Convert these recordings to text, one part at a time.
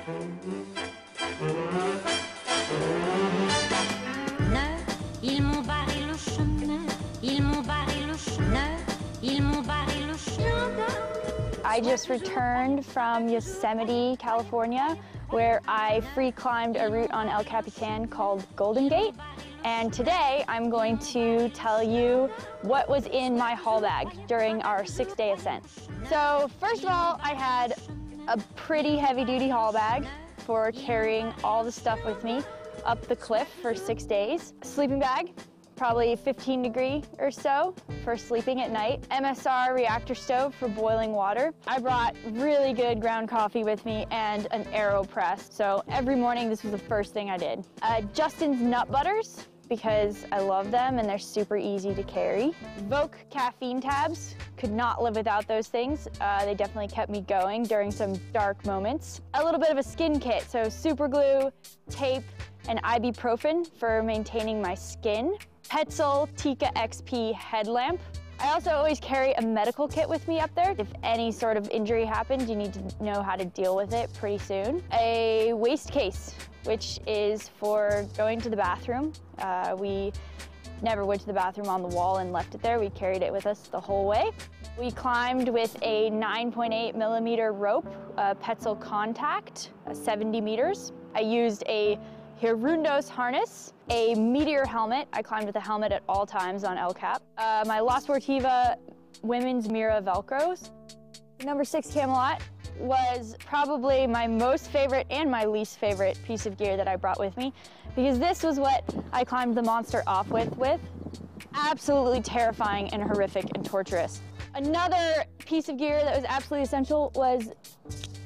I just returned from Yosemite, California, where I free climbed a route on El Capitan called Golden Gate. And today I'm going to tell you what was in my haul bag during our 6-day ascent. So first of all, I had a pretty heavy-duty haul bag for carrying all the stuff with me up the cliff for 6 days. A sleeping bag, probably 15 degree or so for sleeping at night. MSR reactor stove for boiling water. I brought really good ground coffee with me and an AeroPress. So every morning this was the first thing I did. Justin's nut butters, because I love them and they're super easy to carry. Voke caffeine tabs, could not live without those things. They definitely kept me going during some dark moments. A little bit of a skin kit, so super glue, tape, and ibuprofen for maintaining my skin. Petzl Tika XP headlamp. I also always carry a medical kit with me up there. If any sort of injury happens, you need to know how to deal with it pretty soon. A waist case, which is for going to the bathroom. We never went to the bathroom on the wall and left it there. We carried it with us the whole way. We climbed with a 9.8 millimeter rope, Petzl Contact, 70 meters. I used a Hirundos harness, a Meteor helmet. I climbed with a helmet at all times on El Cap. My La Sportiva women's Mira Velcros. Number 6 Camelot was probably my most favorite and my least favorite piece of gear that I brought with me, because this was what I climbed the monster off with. Absolutely terrifying and horrific and torturous. Another piece of gear that was absolutely essential was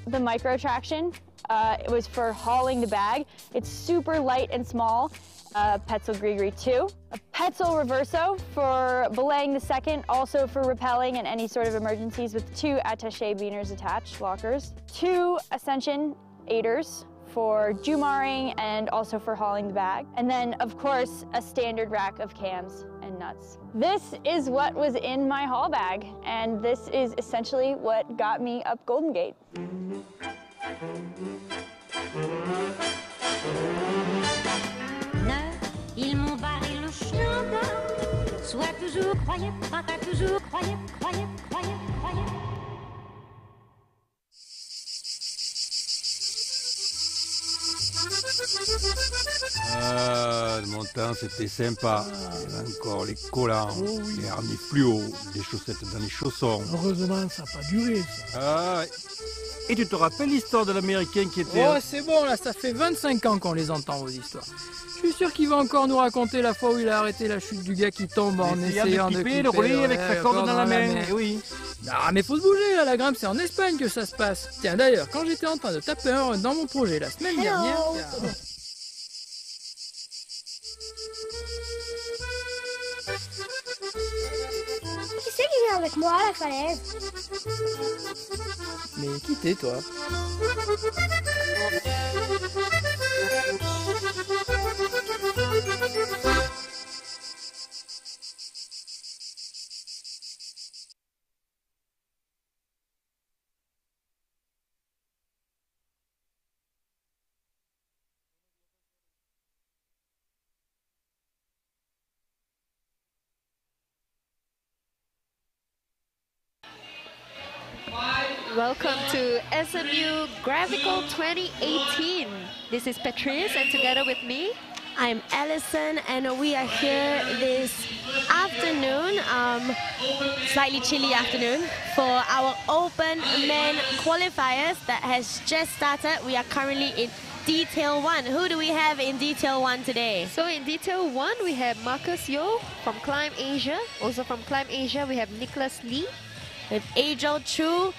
the micro traction. It was for hauling the bag. It's super light and small. Petzl Grigri 2. A Petzl Reverso for belaying the second, also for rappelling in any sort of emergencies, with 2 attaché beaners attached, lockers. 2 Ascension aiders for jumaring and also for hauling the bag. And then, of course, a standard rack of cams and nuts. This is what was in my haul bag, and this is essentially what got me up Golden Gate. Ils m'ont barré le chemin. Sois toujours, croyez pas, toujours, croyez. Le montant, c'était sympa. Encore les collants, les harnais fluo, les chaussettes dans les chaussons. Heureusement, ça n'a pas duré, ça. Ah, ouais. Et tu te rappelles l'histoire de l'Américain qui était... Oh, c'est bon, là, ça fait 25 ans qu'on les entend, vos histoires. Je suis sûr qu'il va encore nous raconter la fois où il a arrêté la chute du gars qui tombe en essayant de clipper, de rouler avec sa corde dans la main. Oui. Ah, mais faut se bouger, là, la grimpe, c'est en Espagne que ça se passe. Tiens, d'ailleurs, quand j'étais en train de taper un run dans mon projet la semaine dernière... Qui c'est qui vient avec moi à la falaise? Mais qui t'es, toi? Welcome to SMU Gravical 2018. This is Patrice, and together with me, I'm Allison, and we are here this afternoon, slightly chilly afternoon, for our open men qualifiers that has just started. We are currently in Detail 1. Who do we have in Detail 1 today? So in Detail 1, we have Marcus Yo from Climb Asia. Also from Climb Asia, we have Nicholas Lee. With Ajol Chu,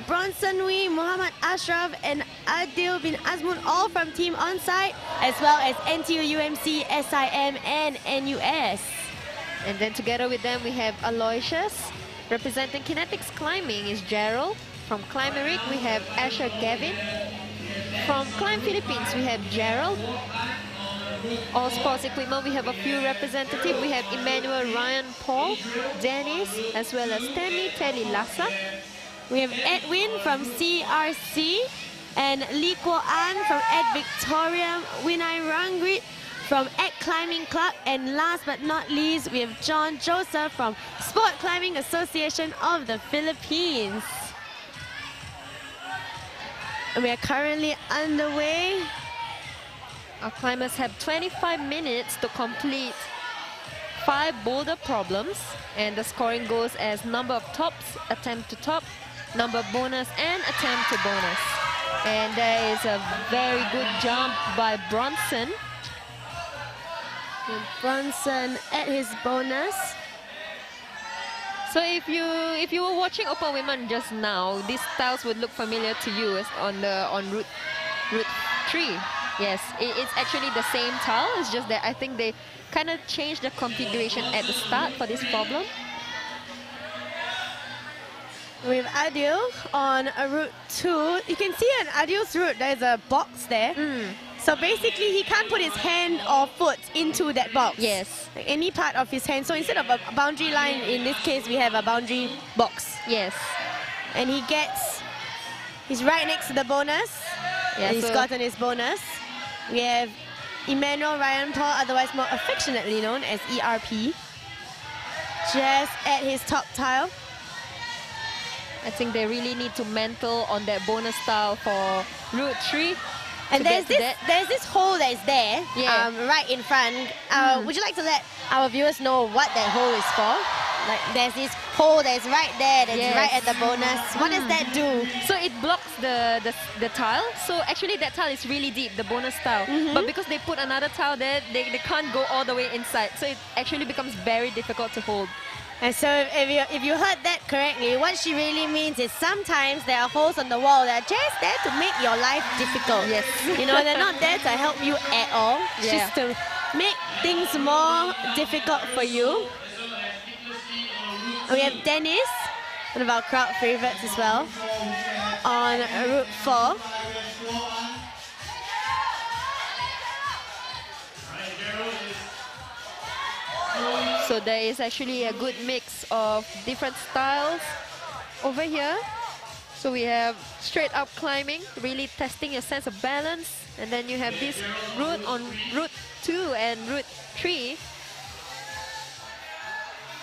Bronson Wee, Muhammad Ashraf, and Adil bin Azmun, all from Team Onsite, as well as NTU UMC, SIM, and NUS. And then together with them, we have Aloysius. Representing Kinetics Climbing is Gerald. From Climb Eric, we have Asher Gavin. From Climb Philippines, we have Gerald. All sports equipment, we have a few representatives. We have Emmanuel, Ryan, Paul, Dennis, as well as Tammy, Teddy, Lassa. We have Edwin from CRC, and Lee Kuo An from Ed Victoria, Winai Rangrit from Ed Climbing Club, and last but not least, we have John Joseph from Sport Climbing Association of the Philippines. And we are currently underway. Our climbers have 25 minutes to complete 5 boulder problems, and the scoring goes as number of tops, attempt to top, number of bonus, and attempt to bonus. And there is a very good jump by Bronson. And Bronson at his bonus. So if you were watching Open Women just now, these styles would look familiar to you as on route 3. Yes, it's actually the same tile. It's just that I think they kind of changed the configuration at the start for this problem. We have Adil on a route 2. You can see on Adil's route, there's a box there. So basically, he can't put his hand or foot into that box. Yes. Like any part of his hand. So instead of a boundary line, in this case, we have a boundary box. Yes. And he's right next to the bonus. Yeah, and he's gotten his bonus. We have Emmanuel Ryan Paul, otherwise more affectionately known as ERP, just at his top tile. I think they really need to mental on that bonus style for route 3. And there's this hole that is there, right in front. Would you like to let our viewers know what that hole is for? Like, there's this hole that's right there, that's right at the bonus. What does that do? So it blocks the tile. So actually that tile is really deep, the bonus tile. But because they put another tile there, they can't go all the way inside. So it actually becomes very difficult to hold. And so if you heard that correctly, what she really means is sometimes there are holes on the wall that are just there to make your life difficult. Yes. You know, they're not there to help you at all. Just to make things more difficult for you. And we have Dennis, one of our crowd favorites as well, on route 4. So there is actually a good mix of different styles over here. So we have straight up climbing, really testing your sense of balance. And then you have this route on route 2 and route 3.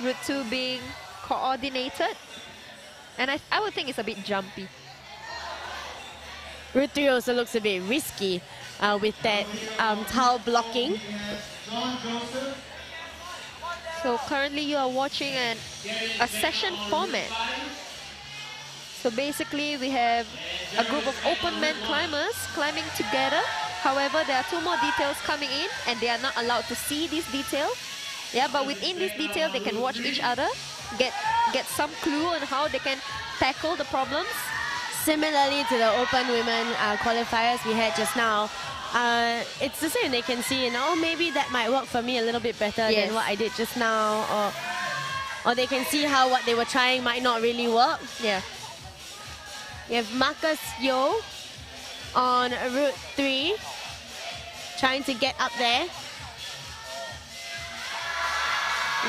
Route 2 being coordinated. And I would think it's a bit jumpy. Route 3 also looks a bit risky with that tile blocking. So currently you are watching a session format. So basically we have a group of open men climbers climbing together. However, there are 2 more details coming in and they are not allowed to see these details. Yeah, but within this detail they can watch each other, get some clue on how they can tackle the problems. Similarly to the open women qualifiers we had just now, it's the same. They can see, you know, maybe that might work for me a little bit better than what I did just now, or they can see how what they were trying might not really work. Yeah. You have Marcus Yo on route 3, trying to get up there.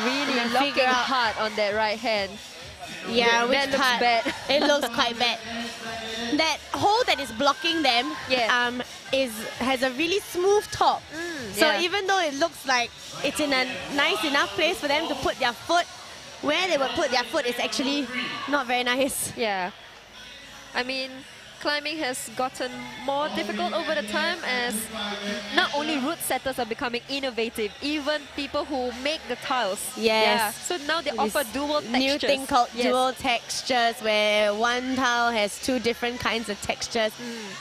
Really locking hard on that right hand. Yeah, which that looks part? bad. It looks quite bad. That hole that is blocking them has a really smooth top. So even though it looks like it's in a nice enough place for them to put their foot, where they would put their foot is actually not very nice. Yeah. I mean, climbing has gotten more difficult over the time as not only route setters are becoming innovative, even people who make the tiles. Yes. Yeah. So now they offer dual textures. New thing called dual textures, where one tile has 2 different kinds of textures.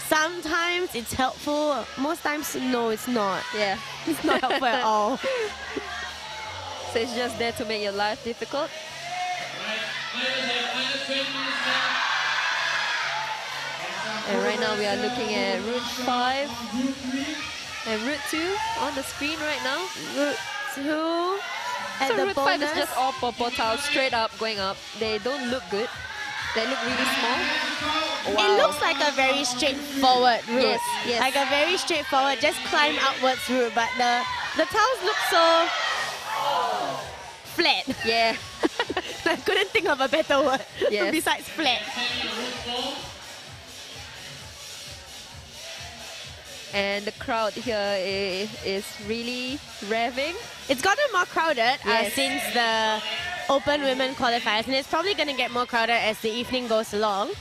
Sometimes it's helpful, most times no, it's not. Yeah. It's not helpful at all. So it's just there to make your life difficult. And right now we are looking at route 5 and route 2 on the screen right now. Route 2 at so the route 5 is just all purple tiles straight up going up. They don't look good. They look really small. Wow. It looks like a very straightforward route. Yes. Like a very straightforward, just climb outwards route, but the tiles look so flat. Yeah. I couldn't think of a better word Yes. besides flat. And the crowd here is really revving. It's gotten more crowded Yes. since the Open Women Qualifiers, and it's probably going to get more crowded as the evening goes along.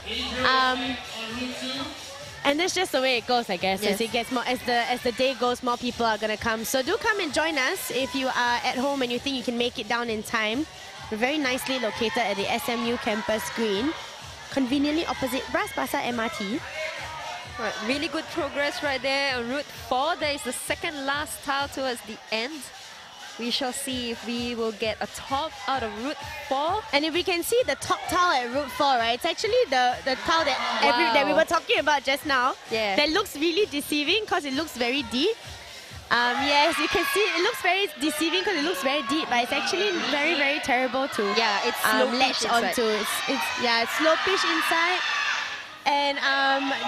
And that's just the way it goes, I guess. Yes. As it gets more, as the day goes, more people are going to come. So do come and join us if you are at home and you think you can make it down in time. We're very nicely located at the SMU campus green, conveniently opposite Bras Basah MRT. Right, really good progress right there on Route 4. There is the second last tile towards the end. We shall see if we will get a top out of Route 4. And if we can see the top tile at Route 4, right? It's actually the tile that we were talking about just now. Yeah. That looks really deceiving because it looks very deep. Yes, you can see it looks very deceiving because it looks very deep, but it's actually very, very terrible to It's slow latch pitch onto. It's slow pitch inside. And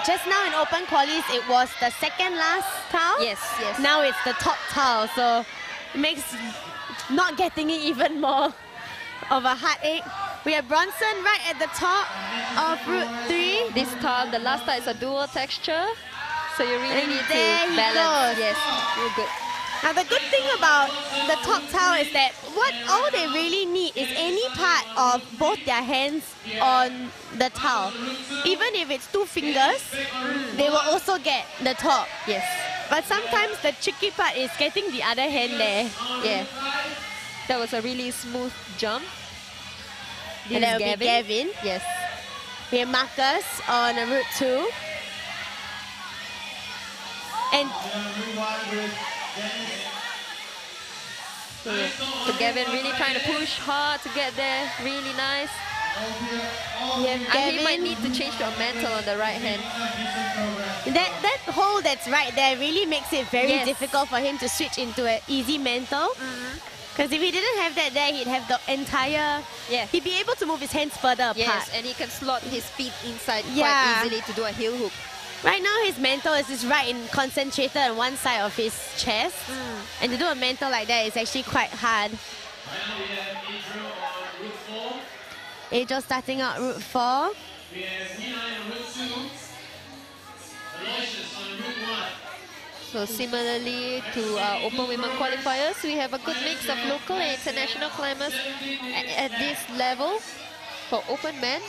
just now in open qualies, it was the second last tile. Yes, yes. Now it's the top tile, so it makes not getting it even more of a heartache. We have Bronson right at the top of Route 3. This tile, the last tile is a dual texture, so you really And need there to he balance. goes. Yes, real good. Now the good thing about the top tile is that all they really need is any part of both their hands on the tile. Even if it's 2 fingers, they will also get the top. Yes. But sometimes the tricky part is getting the other hand there. Yeah. That was a really smooth jump. This And that is will be Gavin. Yes. We have Marcus on Route 2. And So Gavin really trying to push hard to get there. Really nice. we have And he might Gavin. need to change to a mantle on the right hand. That hole that's right there really makes it very Yes. difficult for him to switch into an easy mantle. Because if he didn't have that there, he'd have the entire... Yeah. He'd be able to move his hands further apart. Yes, and he can slot his feet inside Yeah. quite easily to do a heel hook. Right now, his mantle is just right in concentrated on one side of his chest. And to do a mantle like that is actually quite hard. Adriel starting out Route 4. So similarly to our Open Women Qualifiers, we have a good mix of local and international climbers at this level. For Open Men,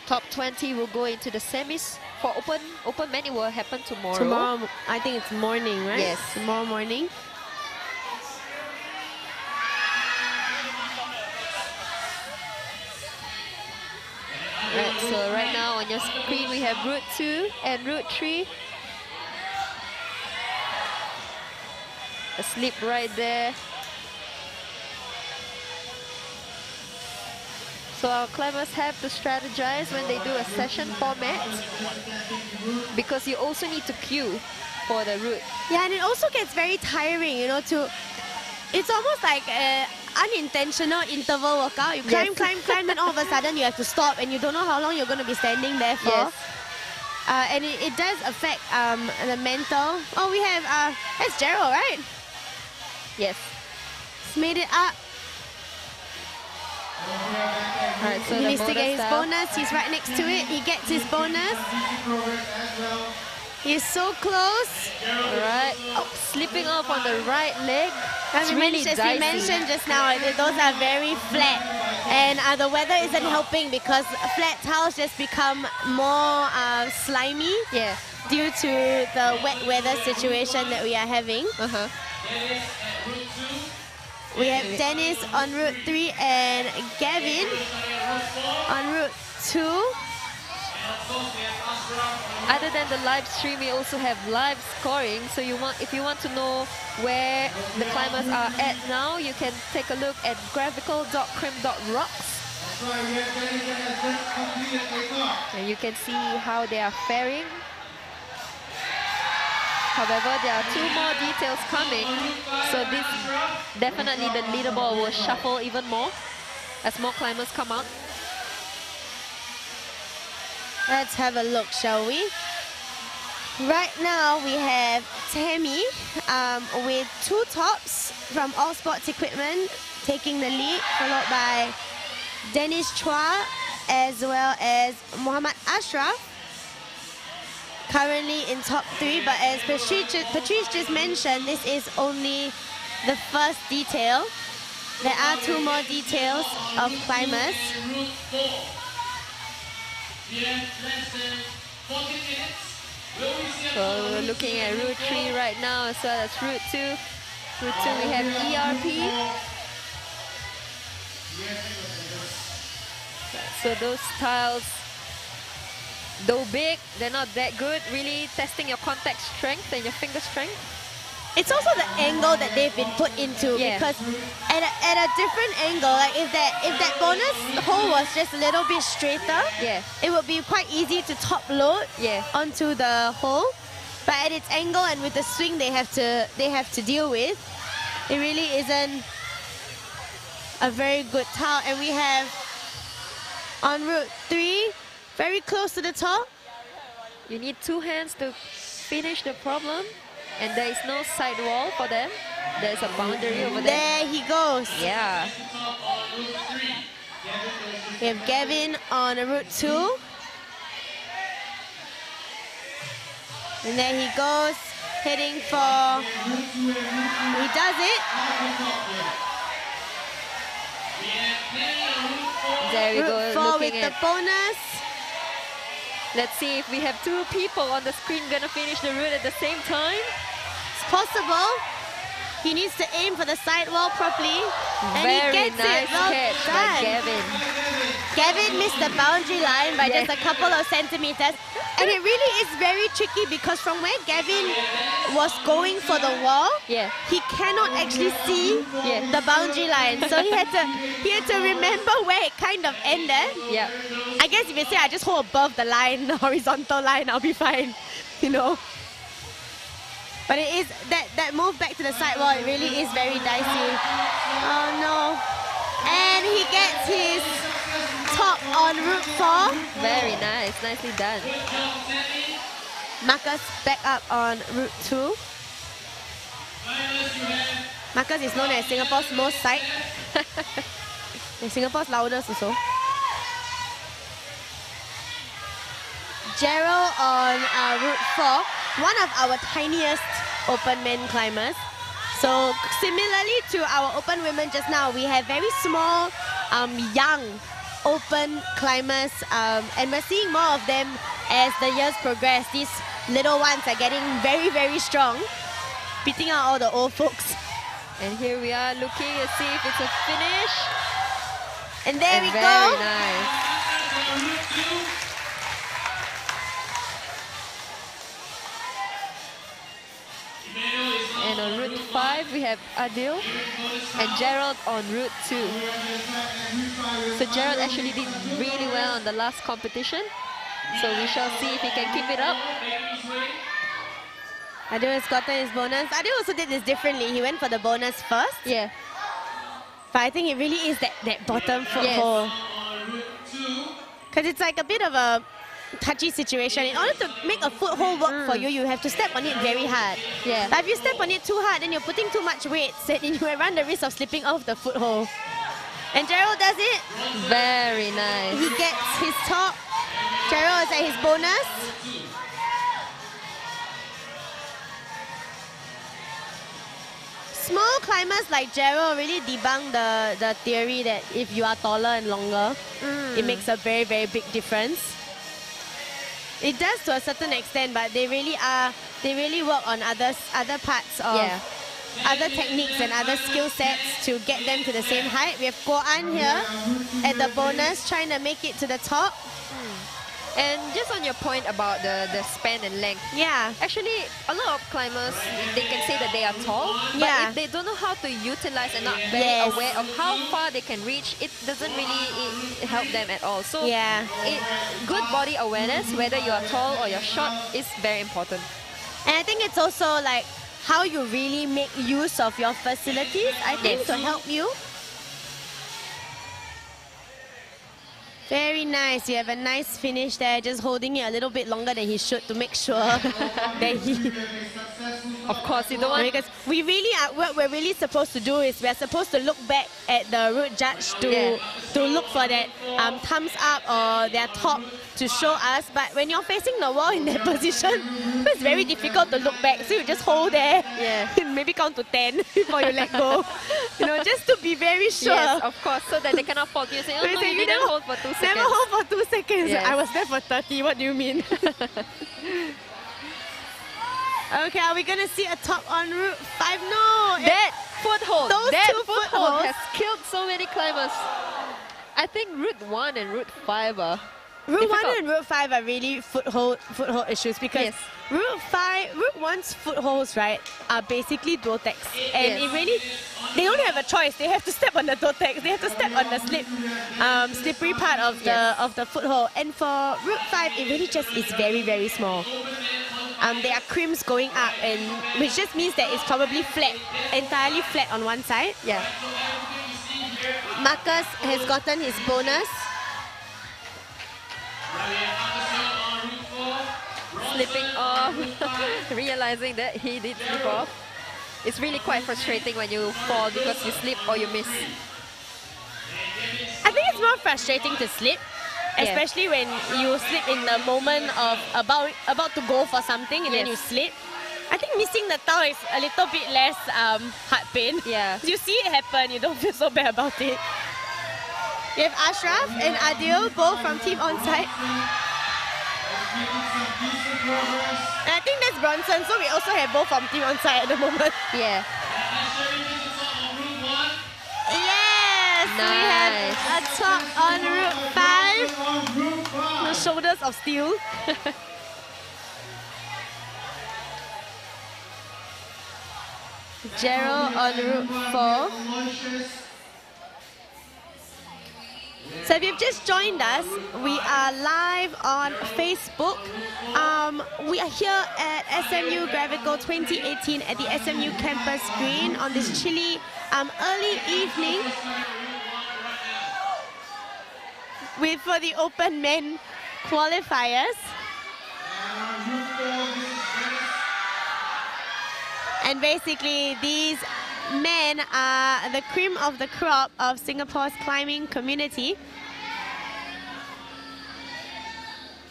top 20 will go into the semis. For Open Men, it will happen tomorrow. Tomorrow, I think it's morning, right? Yes. Tomorrow morning. Right, so right now on your screen we have Route 2 and Route 3. A slip right there. So our climbers have to strategize when they do a session format, because you also need to queue for the route. Yeah, and it also gets very tiring, you know, it's almost like an unintentional interval workout. You climb, Yes. climb, and all of a sudden you have to stop and you don't know how long you're going to be standing there for. Yes. And it does affect the mental. Oh, we have, that's Gerald, right? Yes. He's made it up. Alright, so He the needs to get his style. bonus. He's right next to it. He gets his bonus. He's so close. Alright. Oh, slipping off on the right leg. As It's we, really mentioned, as we dicey. mentioned just now, those are very flat. And the weather isn't helping because flat tiles just become more slimy Yeah. due to the wet weather situation that we are having. We have Dennis on Route 3 and Gavin on Route 2. Other than the live stream, we also have live scoring. So if you want to know where the climbers are at now, you can take a look at gravical.crim.rocks. And you can see how they are faring. However, there are 2 more details coming. So this definitely the leaderboard will shuffle even more as more climbers come out. Let's have a look, shall we? Right now we have Tammy with 2 tops from All Sports Equipment taking the lead, followed by Dennis Chua as well as Muhammad Ashraf. currently in top 3, but as Patrice just mentioned, this is only the first detail. There are 2 more details of climbers. So we're looking at route 3 right now as well as route 2. Route 2 we have ERP. So those tiles, though big, they're not that good. Really testing your contact strength and your finger strength. It's also the angle that they've been put into, because at a different angle, like if that bonus hole was just a little bit straighter, it would be quite easy to top load onto the hole. But at its angle and with the swing they have to deal with, it really isn't a very good tile. And we have on route 3, very close to the top. You need 2 hands to finish the problem. And there is no side wall for them. There's a boundary over there. There he goes. Yeah. We have Gavin on route 2. And there he goes, heading for... He does it. There we route go. 4 with the bonus. Let's see if we have 2 people on the screen gonna finish the route at the same time. Possible. He needs to aim for the sidewall properly. And Very he gets nice it. Well catch by done. Gavin. Gavin missed the boundary line by just a couple of centimeters. And it really is very tricky because from where Gavin was going for the wall, he cannot actually see the boundary line. So he had to remember where it kind of ended. I guess if you say I just hold above the line, the horizontal line, I'll be fine, you know. But it is that move back to the sidewall, it really is very dicey. Oh no. And he gets his top on route 4. Very nice, nicely done. Marcus back up on route 2. Marcus is known as Singapore's most sight. And Singapore's loudest also. Gerald on route 4. One of our tiniest open men climbers. So similarly to our open women just now, we have very small, young open climbers, and we're seeing more of them as the years progress. These little ones are getting very, very strong, beating out all the old folks. And here we are looking to see if it's a finish. And there we go. Very nice. And on route 5, we have Adil and Gerald on route 2. So Gerald actually did really well on the last competition. So we shall see if he can keep it up. Adil has gotten his bonus. Adil also did this differently. He went for the bonus first. But I think it really is that bottom foothold. Because it's like a bit of a touchy situation. In order to make a foothold work for you, you have to step on it very hard. But if you step on it too hard, then you're putting too much weight, then you will run the risk of slipping off the foothold. And Gerald does it. Very nice. He gets his top. Gerald is at his bonus. Small climbers like Gerald really debunk the theory that if you are taller and longer, it makes a very, very big difference. It does to a certain extent, but they really work on other parts of other techniques and other skill sets to get them to the same height. We have Go An here at the bonus, trying to make it to the top. And just on your point about the span and length, actually a lot of climbers, they can say that they are tall, but if they don't know how to utilize and not very aware of how far they can reach, it doesn't really help them at all. So good body awareness, whether you are tall or you're short, is very important. And I think it's also like how you really make use of your facilities, I think, to help you. Very nice. You have a nice finish there, just holding it a little bit longer than he should to make sure that he... Of course, you don't want... Because we really are, what we're really supposed to do is we're supposed to look back at the route judge to look for that thumbs up or their top to show us. But when you're facing the wall in that position, it's very difficult to look back. So you just hold there, maybe count to 10 before you let go. You know, just to be very sure. Yes, of course, so that they cannot fault you. Say, oh no, you didn't hold for 2 seconds. Never hold for 2 seconds. Yes. I was there for 30. What do you mean? Okay, are we going to see a top on Route 5? No! That foothold, that two foothold footholds has killed so many climbers. I think Route 1 and Route 5 are Route difficult. 1 and Route 5 are really foothold issues because Route 1's footholds, right, are basically Duotex. And it really, they don't have a choice. They have to step on the Duotex. They have to step on the slippery part of the foothold. And for Route 5, it really just is very, very small. There are crimps going up, and which just means that it's probably flat, entirely flat on one side. Yeah. Marcus has gotten his bonus. Slipping off, realizing that he did slip off. It's really quite frustrating when you fall because you slip or you miss. I think it's more frustrating to slip, especially when you slip in the moment of about to go for something and then you slip. I think missing the towel is a little bit less heart pain. Yeah. You see it happen, you don't feel so bad about it. You have Ashraf and Adil, both from Team Onsite. And I think that's Bronson, so we also have both from Team Onsite at the moment. Yeah. Yes! Nice. We have a top on Route 5. The shoulders of steel. Gerald on Route 4. So if you've just joined us, we are live on Facebook. We are here at SMU Gravical 2018 at the SMU campus green on this chilly early evening for the open men qualifiers. And basically these men are the cream of the crop of Singapore's climbing community.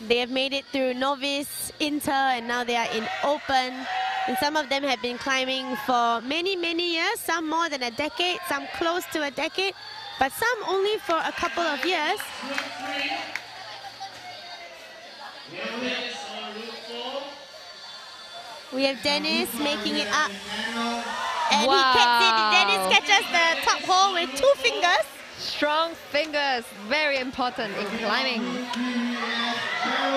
They have made it through novice, inter, and now they are in open. And some of them have been climbing for many, many years, some more than a decade, some close to a decade, but some only for a couple of years. We have Dennis making it up. And he gets it. Dennis catches the top hole with 2 fingers. Strong fingers, very important in climbing.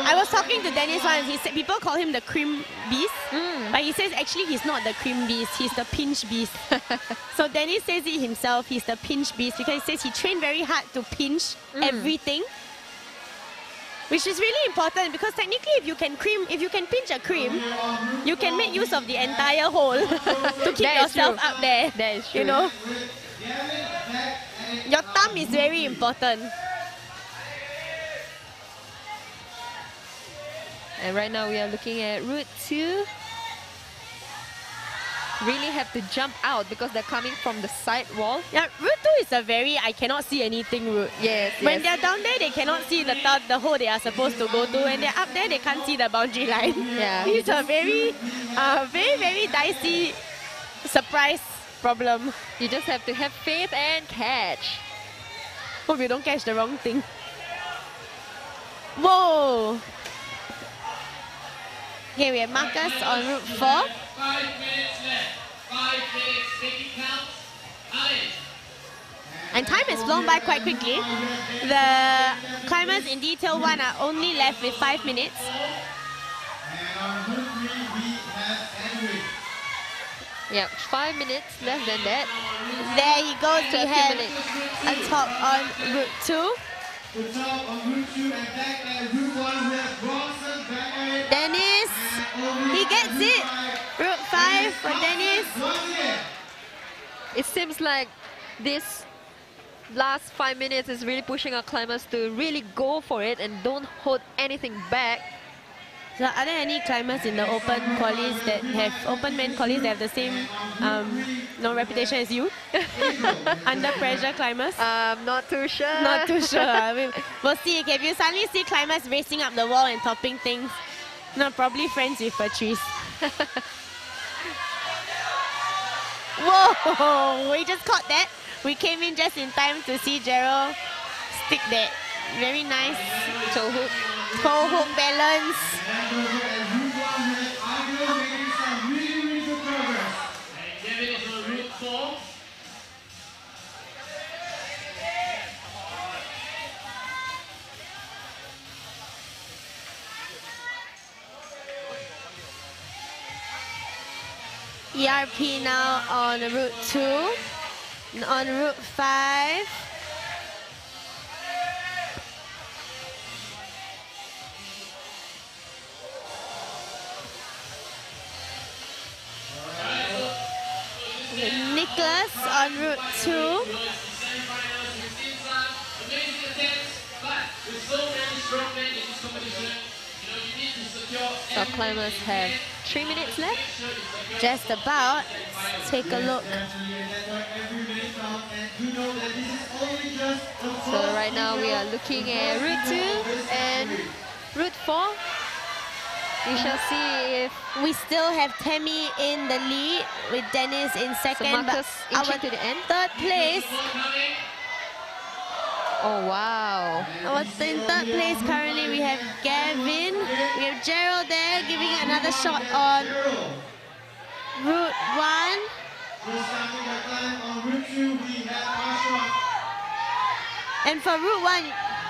I was talking to Dennis once. He said people call him the cream beast, but he says actually he's not the cream beast. He's the pinch beast. So Dennis says it himself. He's the pinch beast because he says he trained very hard to pinch everything, which is really important because technically, if you can pinch a cream, you can make use of the entire hole to keep yourself up there. That is true. You know, your thumb is very important. And right now we are looking at Route 2. Really have to jump out because they're coming from the side wall. Yeah, Route 2 is a very I cannot see anything route. Yes. When they're down there, they cannot see the hole they are supposed to go to. When they're up there, they can't see the boundary line. Yeah. It's a very, very dicey surprise problem. You just have to have faith and catch. Hope you don't catch the wrong thing. Whoa! Okay, we have Marcus on Route 4. 5 minutes left. 5 minutes, taking count. And time has flown by quite quickly. The climbers in Detail 1 are only left with 5 minutes. Yeah, 5 minutes, less than that. There he goes. We 30 have minutes. a top on Route 2. Dennis, he gets it. Route 5 for Dennis. It seems like this last 5 minutes is really pushing our climbers to really go for it and don't hold anything back. So are there any climbers in the open qualies that have open main qualies that have the same reputation as you? Under pressure climbers? Not too sure. Not too sure. I mean, we'll see. If you suddenly see climbers racing up the wall and topping things, probably friends with Patrice. Whoa! We just caught that. We came in just in time to see Gerald stick that very nice toe hook balance. ERP now on route 2, on route 5. Nicholas on route 2. So climbers have 3 minutes left. Just about. Take a look. So right now we are looking at route 2 and route 4. We shall see if we still have Tammy in the lead with Dennis in second. So Marcus inching to the end. Third place. Oh wow. In third place currently we have Gavin. We have Gerald there giving another shot on route 1. And for route 1,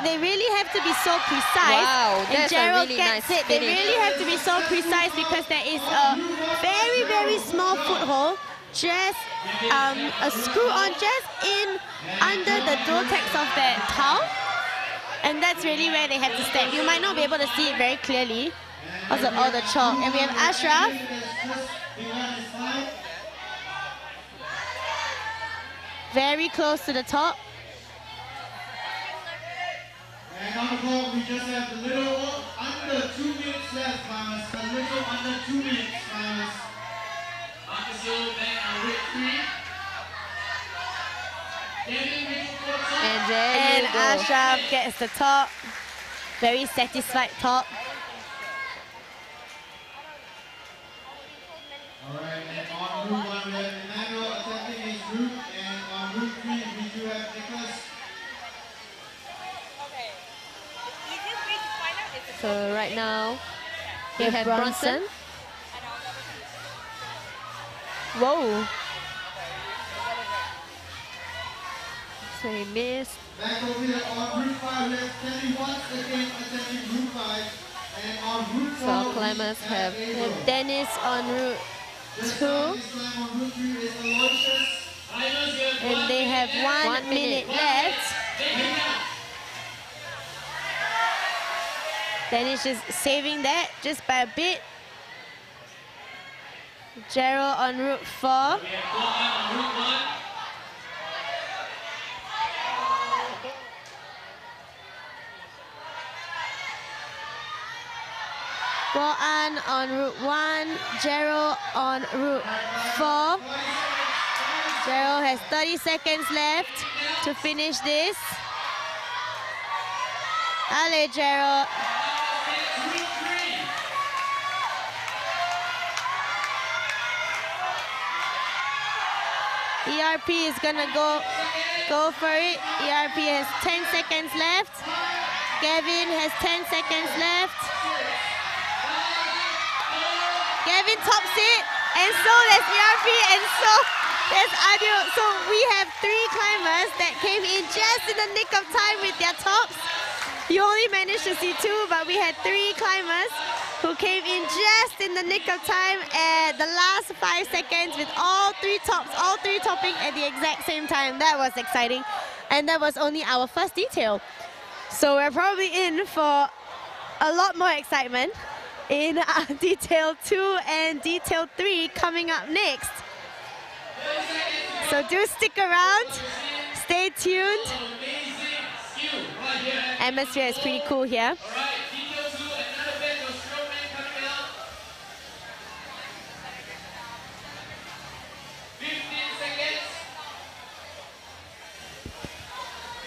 they really have to be so precise. Wow, and that's Gerald a really gets nice it. They finish. really have to be so precise because there is a very, very small foothold, just a screw-on just in under the dual-tex of that towel. And that's really where they have to step. You might not be able to see it very clearly because of all the chalk. And we have Ashraf. Very close to the top. And on the clock, we just have a little under 2 minutes left, climbers. A little under 2 minutes, climbers. And there And you go. Ashraf gets the top. Very satisfied top. Alright, and on route 1, we have Emmanuel attempting his route. And on route 3, we do have Nicholas. So right now we have Bronson. Whoa. So he missed. Back over here on route 5, we have Kelly once again attempting route 5. And on route 4, So climbers have Dennis on route 2. on route 3 is Aloysius. And they have 1 minute left. Dennis just saving that just by a bit. Gerald on route 4. Boan on route 1, Gerald on route 4. Gerald has 30 seconds left to finish this. Allez, Gerald. ERP is gonna go for it. ERP has 10 seconds left. Gavin has 10 seconds left. Gavin tops it, and so does ERP, and so there's Adil. So we have 3 climbers that came in just in the nick of time with their tops. You only managed to see 2, but we had 3 climbers who came in just in the nick of time at the last 5 seconds with all 3 tops, all 3 topping at the exact same time. That was exciting. And that was only our first detail. So we're probably in for a lot more excitement in detail 2 and detail 3 coming up next. So do stick around. Stay tuned. Atmosphere is pretty cool here.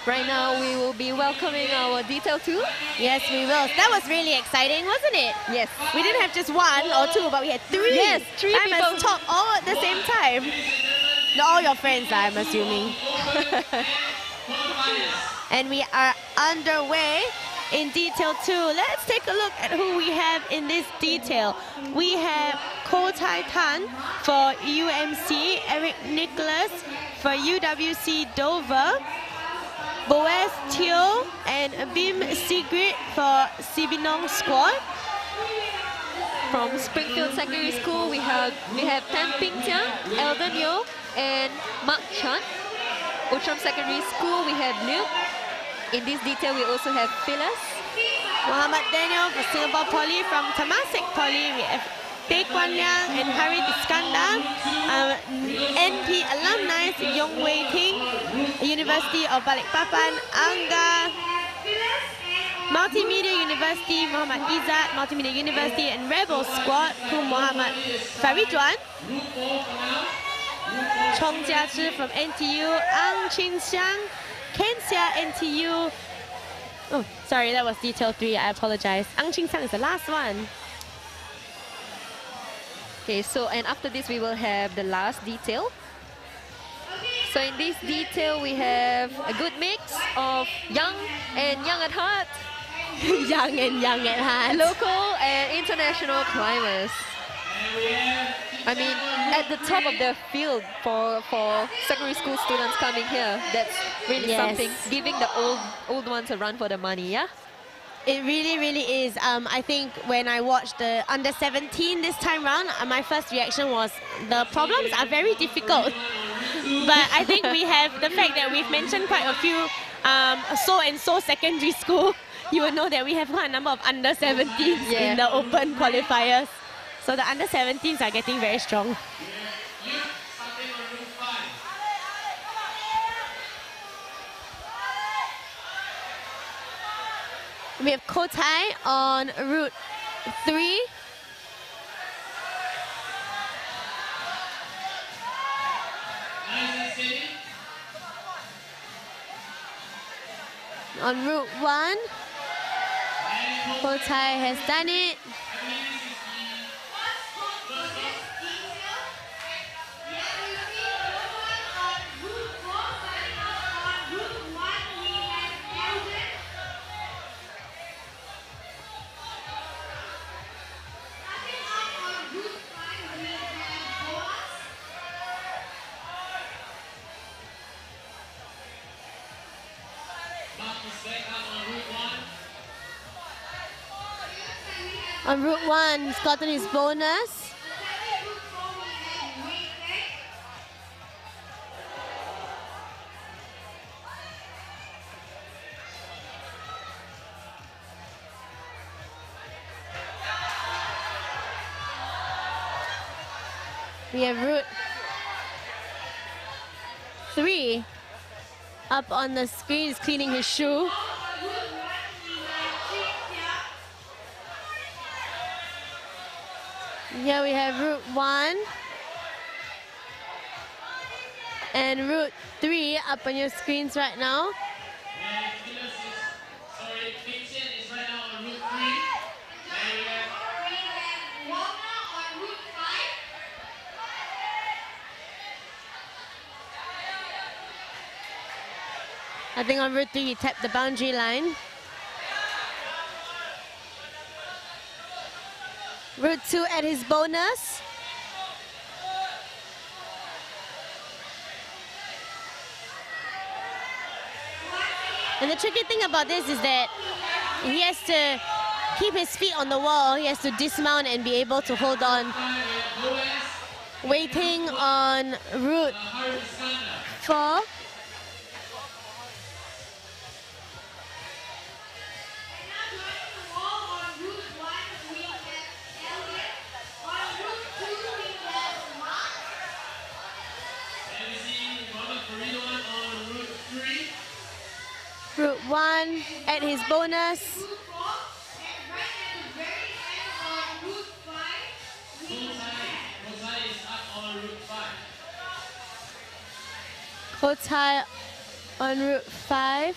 Right now, we will be welcoming our detail 2. Yes, we will. That was really exciting, wasn't it? Yes. We didn't have just one or two, but we had three. Yes, three Timers people. talk all at the same time. All your friends, I'm assuming. And we are underway in detail 2. Let's take a look at who we have in this detail. We have Capitan for UMC, Eric Nicholas for UWC Dover, Boaz Teo and Bim Sigrid for Sibinong squad. From Springfield Secondary School, we have Tan Ping Tiang, Eldon Yo, and Mark Chan. Outram Secondary School, we have Luke. In this detail, we also have Phyllis. Muhammad Daniel for Singapore Poly. From Temasek Poly, we have Tae Kwan Liang and Harith Iskandar. NP alumni, Yong Wei Ting, University of Balikpapan, Angga. Multimedia University, Muhammad Izzat, Multimedia University and Rebel Squad, Kum Muhammad Faridwan. Chong Jia Zhi from NTU, Ang Chin Xiang, Kensia NTU. Oh, sorry, that was detail 3, I apologize. Ang Chin Xiang is the last one. Okay, so and after this, we will have the last detail. So in this detail, we have a good mix of young and young at heart. Young and young at heart. Local and international climbers. I mean, at the top of the field for secondary school students coming here, that's really something. Giving the old ones a run for the money, yeah? It really, really is. I think when I watched the under 17 this time round, my first reaction was the problems are very difficult. But I think we have the fact that we've mentioned quite a few so-and-so secondary school. You will know that we have quite a number of under 17s in the open qualifiers. So the under 17s are getting very strong. We have Kotai on route 3. On route 1, Kotai has done it. On route 1, he's gotten his bonus. We have route 3 up on the screen. He's cleaning his shoe. Here we have route 1 and route 3 up on your screens right now. Sorry, Capitan is right now on route 3. And we have Walker on route 5. I think on route 3 he tapped the boundary line. Route 2 at his bonus. And the tricky thing about this is that he has to keep his feet on the wall. He has to dismount and be able to hold on. Waiting on route 4. looking at his bonus. Kotai on route 5.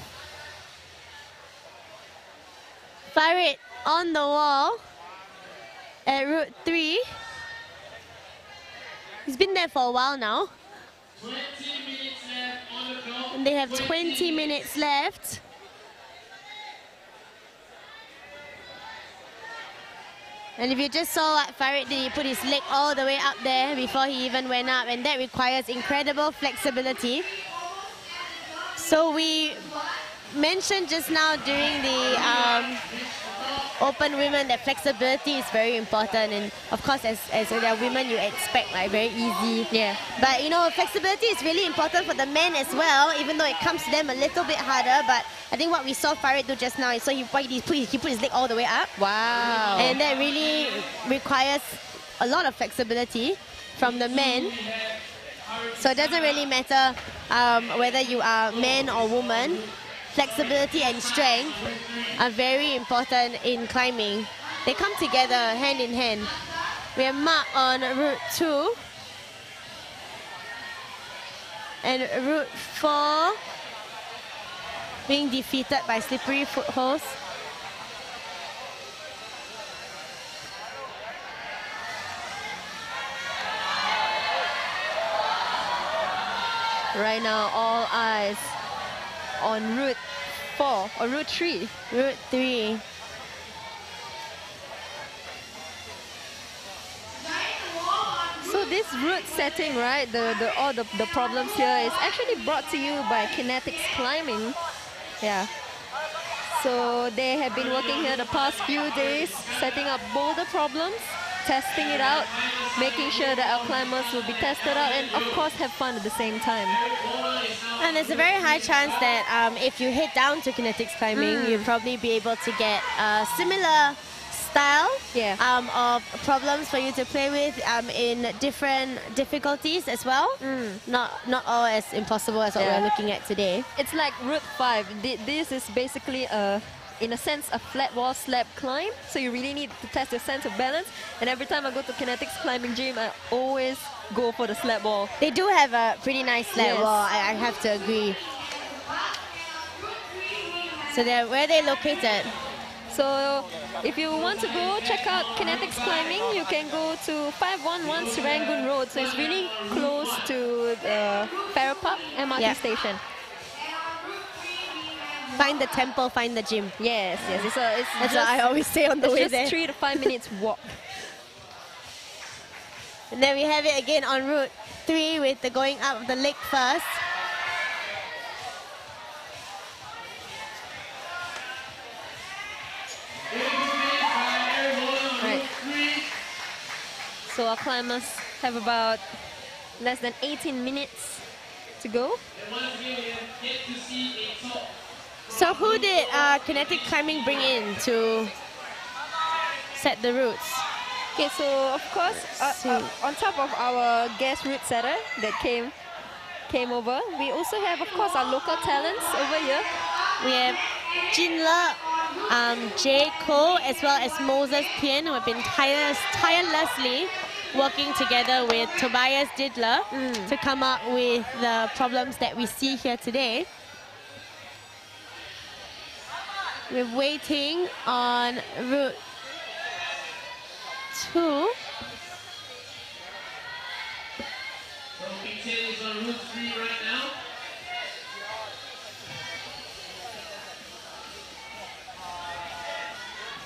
Fire it on the wall at route 3. He's been there for a while now. 20 minutes left on the clock. And they have 20 minutes left. And if you just saw what Farid did, he put his leg all the way up there before he even went up, and that requires incredible flexibility. So we mentioned just now during the open women that flexibility is very important, and of course as there are women you expect like very easy. Yeah. But you know, flexibility is really important for the men as well, even though it comes to them a little bit harder. But I think what we saw Farid do just now is so he put his leg all the way up. Wow. And that really requires a lot of flexibility from the men. So it doesn't really matter whether you are man or woman. Flexibility and strength are very important in climbing. They come together hand in hand. We have Mark on route 2. And route 4 being defeated by slippery footholds. Right now, all eyes on route 4 or route 3. Route 3. So this route setting, right, all the problems here is actually brought to you by Kinetics Climbing. Yeah. So they have been working here the past few days, setting up boulder problems, testing it out, making sure that our climbers will be tested out and of course have fun at the same time. And there's a very high chance that if you head down to Kinetics Climbing, you'll probably be able to get a similar style of problems for you to play with in different difficulties as well. Not all as impossible as what we're looking at today. It's like route 5. This is basically in a sense, a flat wall slab climb. So you really need to test your sense of balance. And every time I go to Kinetics Climbing Gym, I always go for the slab wall. They do have a pretty nice slab wall, I have to agree. So where are they located? So if you want to go check out Kinetics Climbing, you can go to 511 Serangoon Road. So it's really close to the Farrer Park MRT station. Find the temple, find the gym. Yes. It's That's what I always say on the way there. It's just 3 to 5 minutes walk. And then we have it again on route 3 with the going up the lake first. Right. So our climbers have about less than 18 minutes to go. So who did Kinetic Climbing bring in to set the routes? Okay, so of course, on top of our guest route setter that came over, we also have, of course, our local talents over here. We have Jin Le, Jay Ko, as well as Moses Tien, who have been tirelessly working together with Tobias Didler to come up with the problems that we see here today. We're waiting on route 2. So Capitan is on route 3 right now.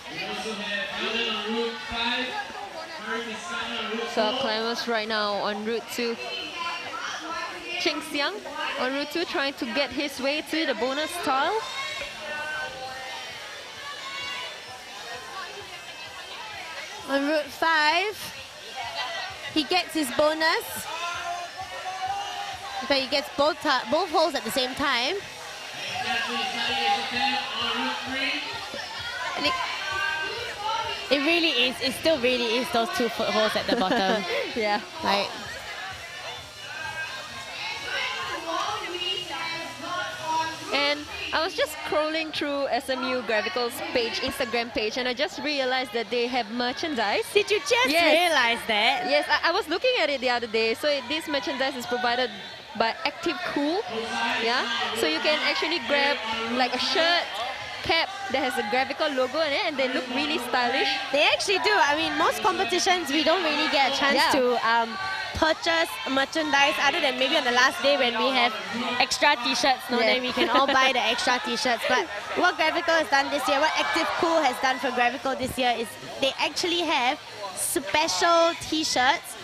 We also have Alan on route 5. On route So our climbers right now on route 2. Cheng Xiang on route 2 trying to get his way to the bonus tile. On route 5, he gets his bonus. But he gets both holes at the same time. And it really is, it still really is those 2 footholds at the bottom. Yeah. Right. And I was just scrolling through SMU Gravical's Instagram page, and I just realized that they have merchandise. Did you just realize that? Yes, I was looking at it the other day. So this merchandise is provided by Active Cool. Yeah, so you can actually grab like a shirt, cap that has a Gravical logo in it, and they look really stylish. They actually do. I mean, most competitions we don't really get a chance to purchase merchandise other than maybe on the last day when we have extra t-shirts. Then we can all buy the extra t-shirts. But what Gravical has done this year, what Active Cool has done for Gravical this year is they actually have special t-shirts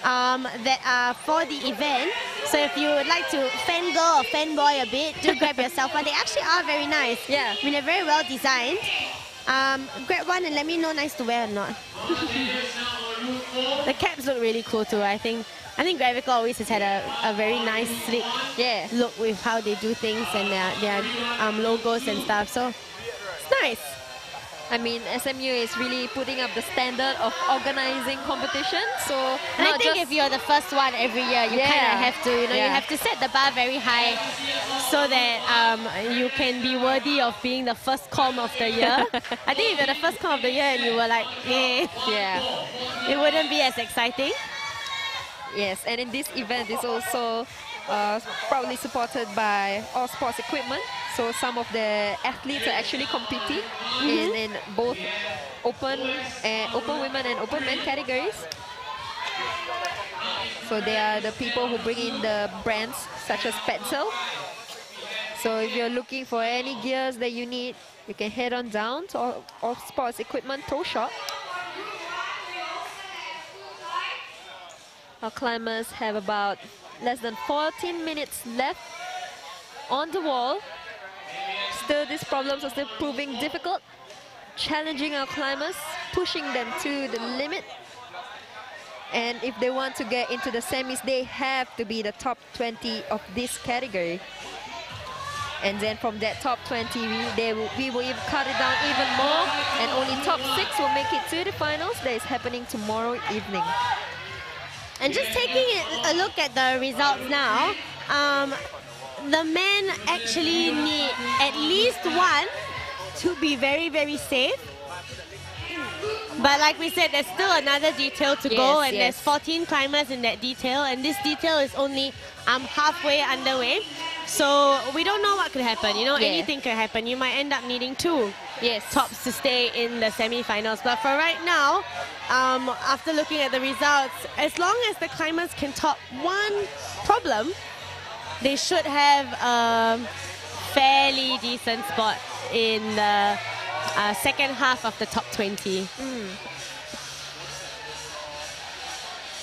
that are for the event. So if you would like to fangirl or fanboy a bit, do grab yourself one. They actually are very nice. Yeah. I mean, they're very well designed. Grab one and let me know nice to wear or not. The caps look really cool too. I think Gravical always has had a very nice, slick look with how they do things and their logos and stuff. So it's nice. I mean, SMU is really putting up the standard of organizing competition. So, and I think if you're the first one every year, you kind of have to, you have to set the bar very high so that you can be worthy of being the first comm of the year. I think if you're the first comm of the year and you were like, it wouldn't be as exciting. Yes, and in this event is also proudly supported by All Sports Equipment. So some of the athletes are actually competing in both open women and open men categories. So they are the people who bring in the brands such as Petzl. So if you're looking for any gears that you need, you can head on down to All Sports Equipment Pro Shop. Our climbers have about less than 14 minutes left on the wall. Still, these problems are still proving difficult, challenging our climbers, pushing them to the limit. And if they want to get into the semis, they have to be the top 20 of this category. And then from that top 20, we will even cut it down even more, and only top 6 will make it to the finals. That is happening tomorrow evening. And just taking a look at the results now, the men actually need at least one to be very, very safe. But like we said, there's still another detail to go, and there's 14 climbers in that detail, and this detail is only halfway underway. So we don't know what could happen. Anything could happen. You might end up needing 2 tops to stay in the semi-finals. But for right now, after looking at the results, as long as the climbers can top one problem, they should have a fairly decent spot in the second half of the top 20.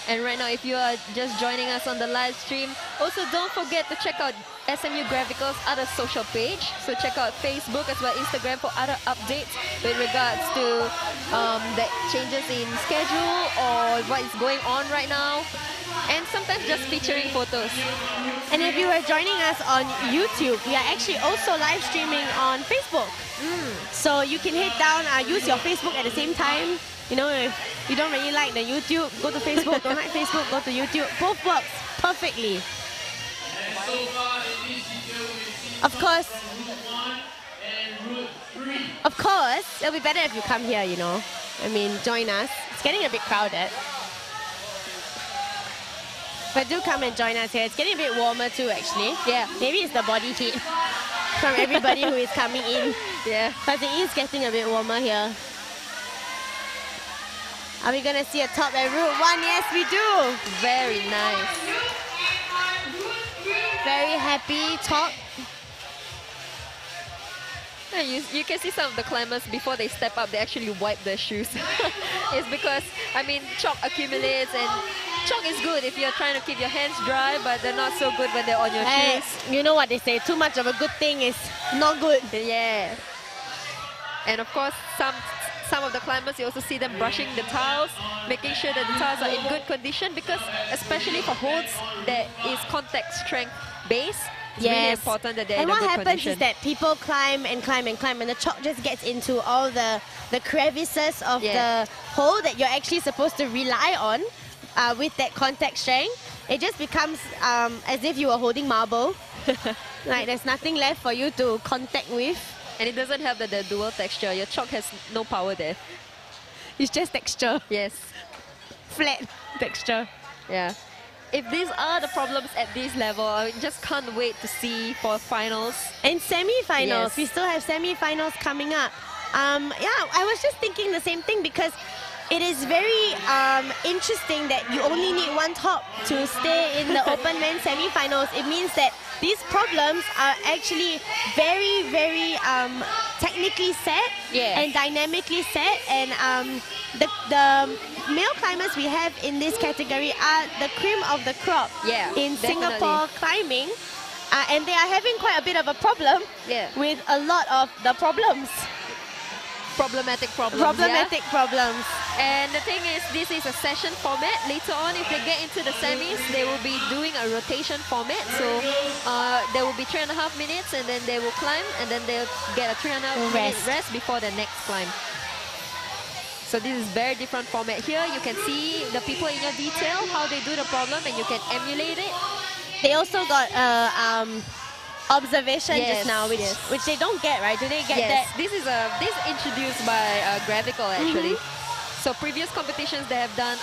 And right now, if you are just joining us on the live stream, also don't forget to check out SMU Gravical's other social page. So check out Facebook as well as Instagram for other updates with regards to the changes in schedule or what is going on right now. And sometimes just featuring photos. And if you are joining us on YouTube, we are actually also live streaming on Facebook. So you can head down, use your Facebook at the same time. If you don't really like the YouTube, go to Facebook. Don't like Facebook, go to YouTube. Both works perfectly. Of course, it'll be better if you come here, I mean, join us. It's getting a bit crowded. But do come and join us here. It's getting a bit warmer too, actually. Yeah, maybe it's the body heat from everybody who is coming in. Yeah, but it is getting a bit warmer here. Are we going to see a top at Route 1? Yes, we do. Very nice. Very happy top. You can see some of the climbers, before they step up, they actually wipe their shoes. It's because, I mean, chalk accumulates, and chalk is good if you're trying to keep your hands dry, but they're not so good when they're on your shoes. You know what they say, too much of a good thing is not good. Yeah. And of course, some of the climbers, you also see them brushing the tiles, making sure that the tiles are in good condition, because especially for holds that is contact strength base, it's really important that they're in a good condition. And what happens is that people climb and climb and climb, and the chalk just gets into all the crevices of the hole that you're actually supposed to rely on with that contact strength. It just becomes as if you were holding marble. Like there's nothing left for you to contact with. And it doesn't have the dual texture. Your chalk has no power there. It's just texture. Yes. Flat texture. Yeah. If these are the problems at this level, I just can't wait to see for finals. And semi-finals. Yes. We still have semi-finals coming up. Yeah, I was just thinking the same thing because it is very interesting that you only need one top to stay in the open men's semi-finals. It means that these problems are actually very, very technically set and dynamically set. And the male climbers we have in this category are the cream of the crop in Singapore climbing. And they are having quite a bit of a problem with a lot of the problems. Problematic problems. Problematic problems. And the thing is, this is a session format. Later on, if they get into the semis, they will be doing a rotation format. So there will be 3.5 minutes, and then they will climb, and then they'll get a 3.5 minute rest before the next climb. So this is very different format here. You can see the people in your detail, how they do the problem, and you can emulate it. They also got observation just now, which they don't get, right? Do they get that? This is introduced by Gravical actually. So previous competitions they have done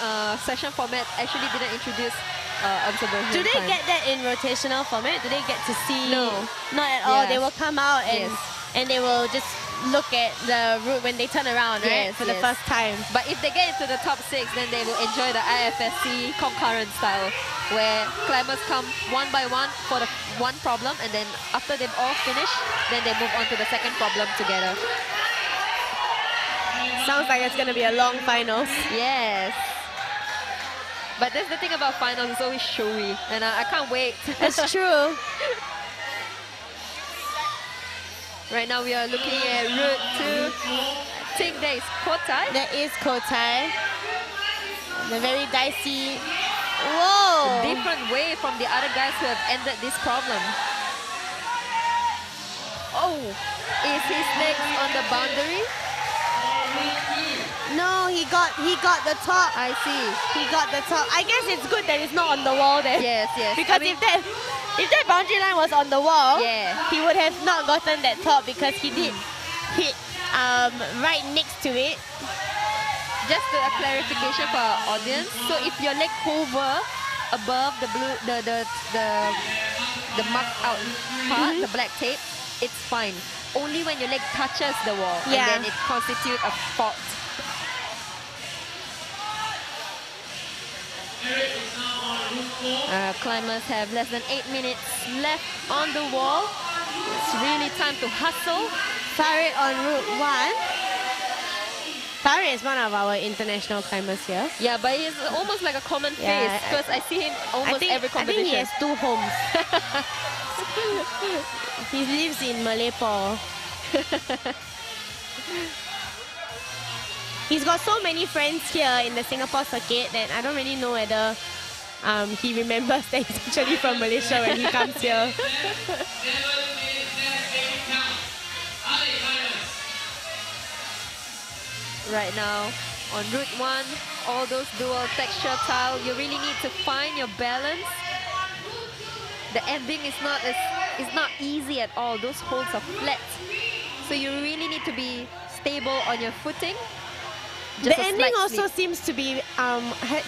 session format actually didn't introduce observation. Do they time. get that in rotational format? Do they get to see? No, not at all. They will come out and they will just look at the route when they turn around, right? For the first time. But if they get into the top 6, then they will enjoy the IFSC concurrent style, where climbers come one by one for the one problem, and then after they've all finished, then they move on to the second problem together. Sounds like it's going to be a long finals. Yes. But that's the thing about finals, it's always showy, and I can't wait. That's true. Right now we are looking at route 2. I think there is Kotai. There is Kotai. The very dicey. Whoa! A different way from the other guys who have ended this problem. Oh! Is his legs on the boundary? No, he got the top. I see. He got the top. I guess it's good that it's not on the wall then. Yes, yes. Because if that boundary line was on the wall, he would have not gotten that top because he did hit right next to it. Just a clarification for our audience. So if your leg hover above the blue, the marked out part, the black tape, it's fine. Only when your leg touches the wall, and then it constitutes a fault. Climbers have less than 8 minutes left on the wall. It's really time to hustle. Farid on route 1. Farid is one of our international climbers here. Yeah, but he's almost like a common face because I see him almost every competition. I think he has 2 homes. He lives in Malaypore. He's got so many friends here in the Singapore circuit that I don't really know whether he remembers that he's actually from Malaysia when he comes here. Right now, on route 1, all those dual texture tile, you really need to find your balance. The ending is not easy at all. Those holes are flat. So you really need to be stable on your footing. The ending also seems to be,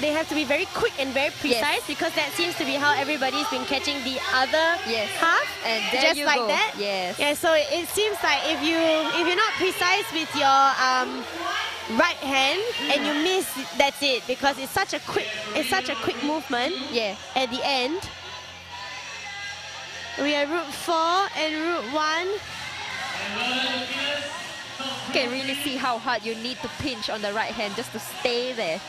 they have to be very quick and very precise because that seems to be how everybody's been catching the other half. And there just you like go. that. Yes. Yeah, so it seems like if you're not precise with your right hand and you miss, that's it, because it's such a quick movement at the end. We are route 4 and route 1. You can really see how hard you need to pinch on the right hand just to stay there.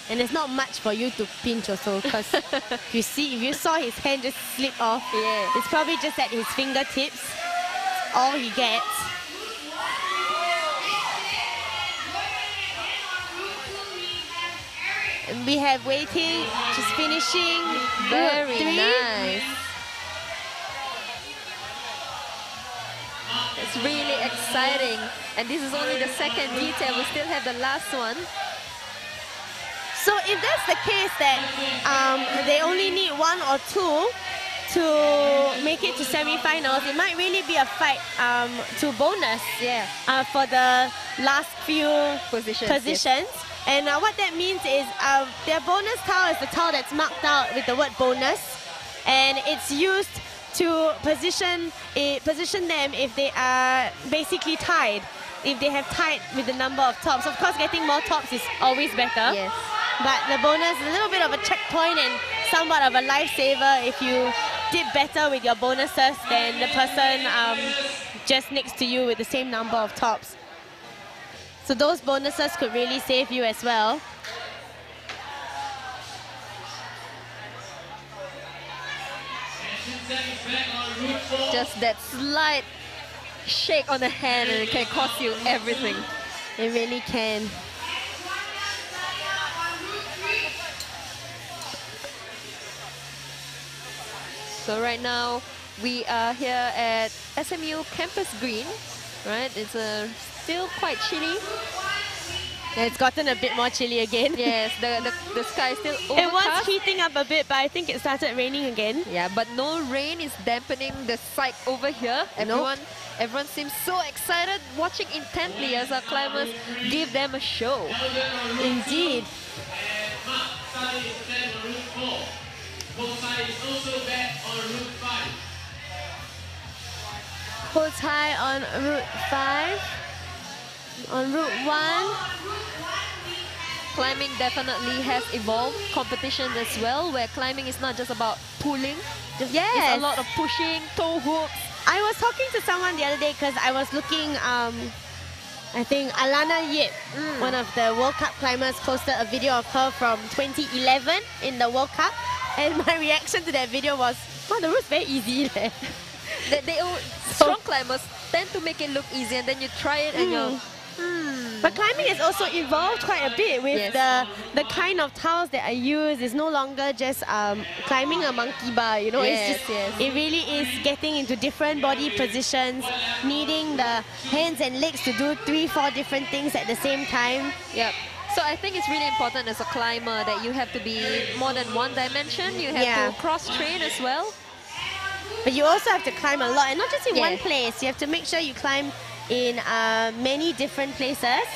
And there's not much for you to pinch also, because if you saw his hand just slip off, it's probably just at his fingertips. That's all he gets. And we have waiting, just finishing. Very nice. It's really exciting. And this is only the second detail. We still have the last one. So if that's the case that they only need 1 or 2 to make it to semi-finals, it might really be a fight to bonus for the last few positions. Yes. And what that means is their bonus tile is the tile that's marked out with the word bonus, and it's used to position them if they are basically tied. If they have tied with the number of tops. Of course, getting more tops is always better. Yes. But the bonus is a little bit of a checkpoint and somewhat of a lifesaver if you did better with your bonuses than the person just next to you with the same number of tops. So those bonuses could really save you as well. Just that slight shake on the hand and it can cost you everything. It really can. So right now we are here at SMU Campus Green, right? It's still quite chilly. It's gotten a bit more chilly again. Yes, the sky is still overcast. It was heating up a bit, but I think it started raining again. Yeah, but no rain is dampening the sight over here. Everyone seems so excited, watching intently as our climbers give them a show. Indeed. Holds high on Route 5. On Route 1. Climbing definitely has evolved competition as well, where climbing is not just about pulling. Yes. It's a lot of pushing, toe hooks. I was talking to someone the other day because I was looking, I think Alana Yip, one of the World Cup climbers, posted a video of her from 2011 in the World Cup. And my reaction to that video was, wow, the route's very easy. Strong climbers tend to make it look easy, and then you try it and you're... But climbing has also evolved quite a bit with the kind of tiles that are used. It's no longer just climbing a monkey bar, you know. It really is getting into different body positions, needing the hands and legs to do 3-4 different things at the same time. Yep. So I think it's really important as a climber that you have to be more than one dimension. You have to cross-train as well. But you also have to climb a lot, and not just in one place. You have to make sure you climb in many different places,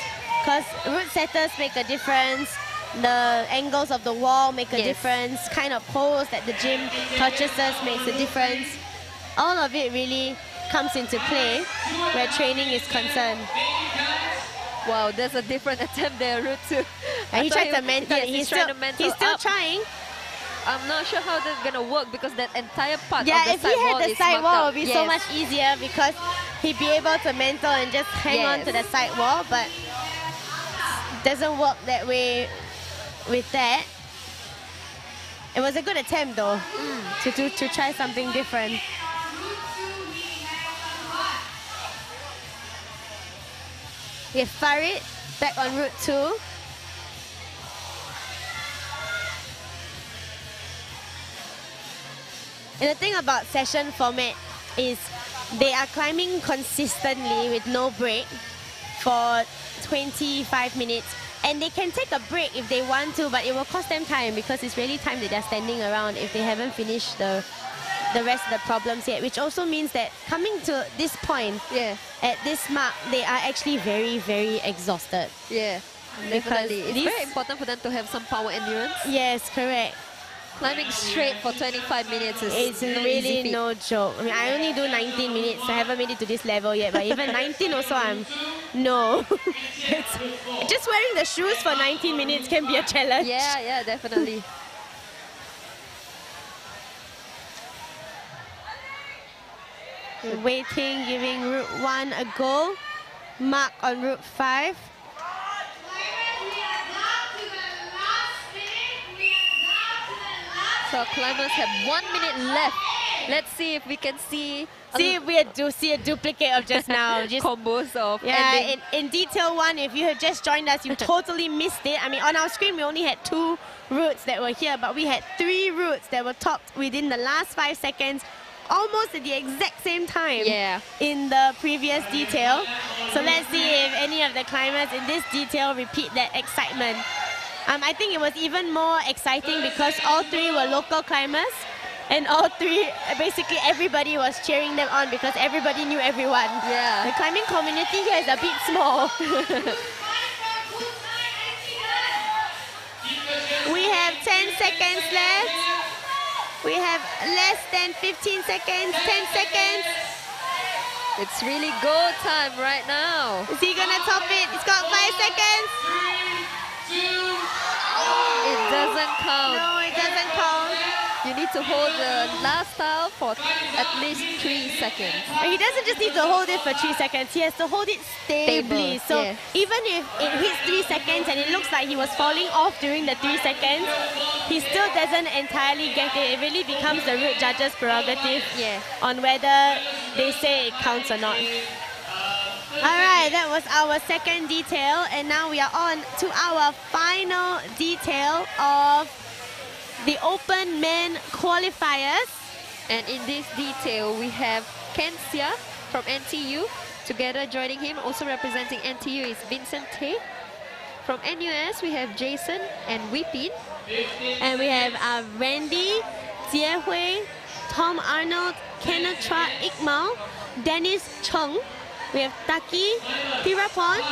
because route setters make a difference, the angles of the wall make a difference, kind of poles that the gym purchases makes a difference. All of it really comes into play where training is concerned. Wow, there's a different attempt there, Route 2. And he tried to mentor. He's still trying. I'm not sure how that's gonna work because that entire part of the if he had the side wall, it would be so much easier because he'd be able to mentor and just hang on to the side wall, but it doesn't work that way with that. It was a good attempt though, to try something different. We have Farid back on Route 2. And the thing about session format is they are climbing consistently with no break for 25 minutes. And they can take a break if they want to, but it will cost them time because it's really time that they're standing around if they haven't finished the rest of the problems yet, which also means that coming to this point, at this mark, they are actually very, very exhausted. Yeah, definitely. It's very important for them to have some power endurance. Yes, correct. Climbing straight for 25 minutes is it's really no joke. I mean, I only do 19 minutes. I haven't made it to this level yet, but even 19 also, no. Just wearing the shoes for 19 minutes can be a challenge. Yeah, definitely. Waiting, giving Route 1 a go. Mark on Route 5. So climbers have 1 minute left. Let's see if we can see if we do see a duplicate of just now. Just combos of ending. In detail 1, if you have just joined us, you totally missed it. I mean, on our screen, we only had 2 routes that were here, but we had 3 routes that were topped within the last 5 seconds, almost at the exact same time in the previous detail. So let's see if any of the climbers in this detail repeat that excitement. I think it was even more exciting because all three were local climbers, and all three, basically everybody was cheering them on because everybody knew everyone. Yeah. The climbing community here is a bit small. We have 10 seconds left. We have less than 15 seconds, 10 seconds. It's really go time right now. Is he gonna top it? He's got 5 seconds. It doesn't count. No, it doesn't count. You need to hold the last tile for at least 3 seconds. And he doesn't just need to hold it for 3 seconds. He has to hold it stably. Stable, So yes. even if it hits 3 seconds and it looks like he was falling off during the 3 seconds, he still doesn't entirely get it. It really becomes the route judge's prerogative Yeah. on whether they say it counts or not. Alright, that was our second detail, and now we are on to our final detail of the Open Men Qualifiers. And in this detail, we have Kensia from NTU. Together joining him, also representing NTU is Vincent Tay. From NUS, we have Jason and Wipin. And we have Randy, Jie Hui, Tom Arnold, Kenneth Chua Ikmal, Dennis Chung. We have Taki, Thirapon,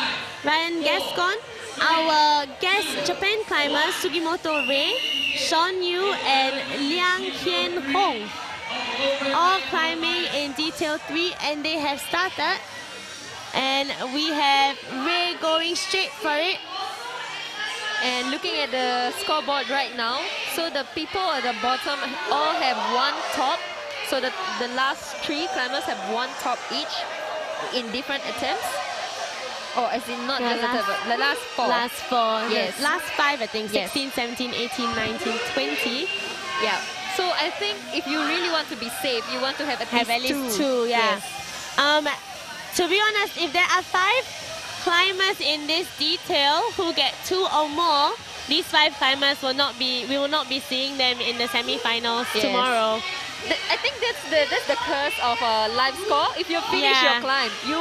Ryan Gascon, our guest Japan climbers Sugimoto Rei, Sean Yu, and Liang Hien Hong. All climbing in detail 3, and they have started. And we have Ray going straight for it. And looking at the scoreboard right now, so the people at the bottom all have 1 top. So the last 3 climbers have 1 top each in different attempts. Oh, as in not just the but the last 4. Last 4. Yes. Last 5, I think. Yes. 16, 17, 18, 19, 20. Yeah. So I think if you really want to be safe, you want to have at least 2, yeah. Yes. To be honest, if there are 5 climbers in this detail who get 2 or more, these 5 climbers we will not be seeing them in the semi-finals tomorrow. I think that's the curse of a live score. If you finish your climb, you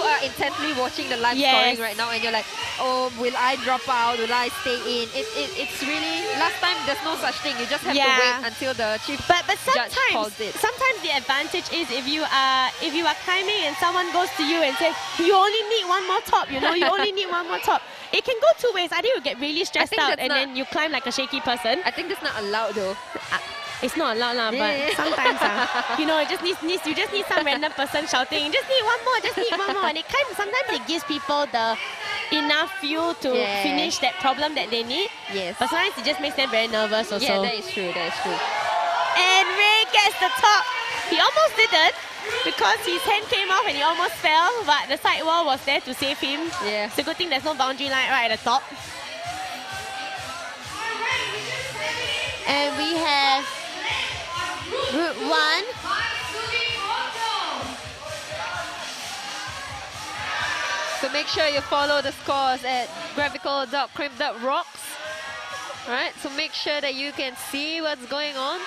are intently watching the live scoring right now, and you're like, oh, will I drop out? Will I stay in? It's really, last time there's no such thing. You just have to wait until the chief judge calls it. Sometimes the advantage is if you are climbing and someone goes to you and says, you only need 1 more top. You know, you only need 1 more top. It can go 2 ways. Either you get really stressed out and then you climb like a shaky person. I think that's not allowed though. It's not allowed, but sometimes, you know, you just need some random person shouting, just need 1 more, just need 1 more. And sometimes it gives people the enough fuel to finish that problem that they need. Yes. But sometimes it just makes them very nervous also. Yeah, that is true, that is true. And Ray gets the top. He almost didn't because his hand came off and he almost fell, but the side wall was there to save him. Yeah. It's a good thing there's no boundary line right at the top. And we have Route 1. So make sure you follow the scores at gravical.crimp.rocks. Alright, so make sure that you can see what's going on.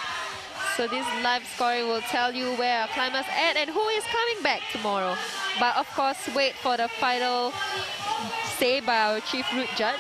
So this live scoring will tell you where our climbers at and who is coming back tomorrow. But of course, wait for the final say by our chief route judge.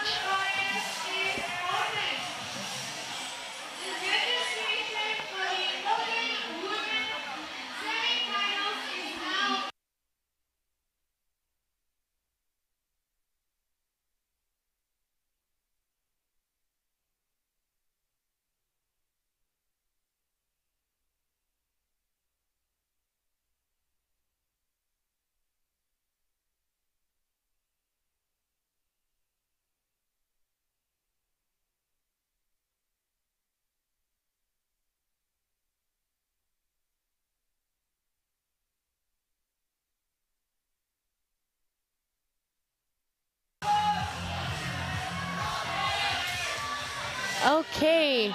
Okay,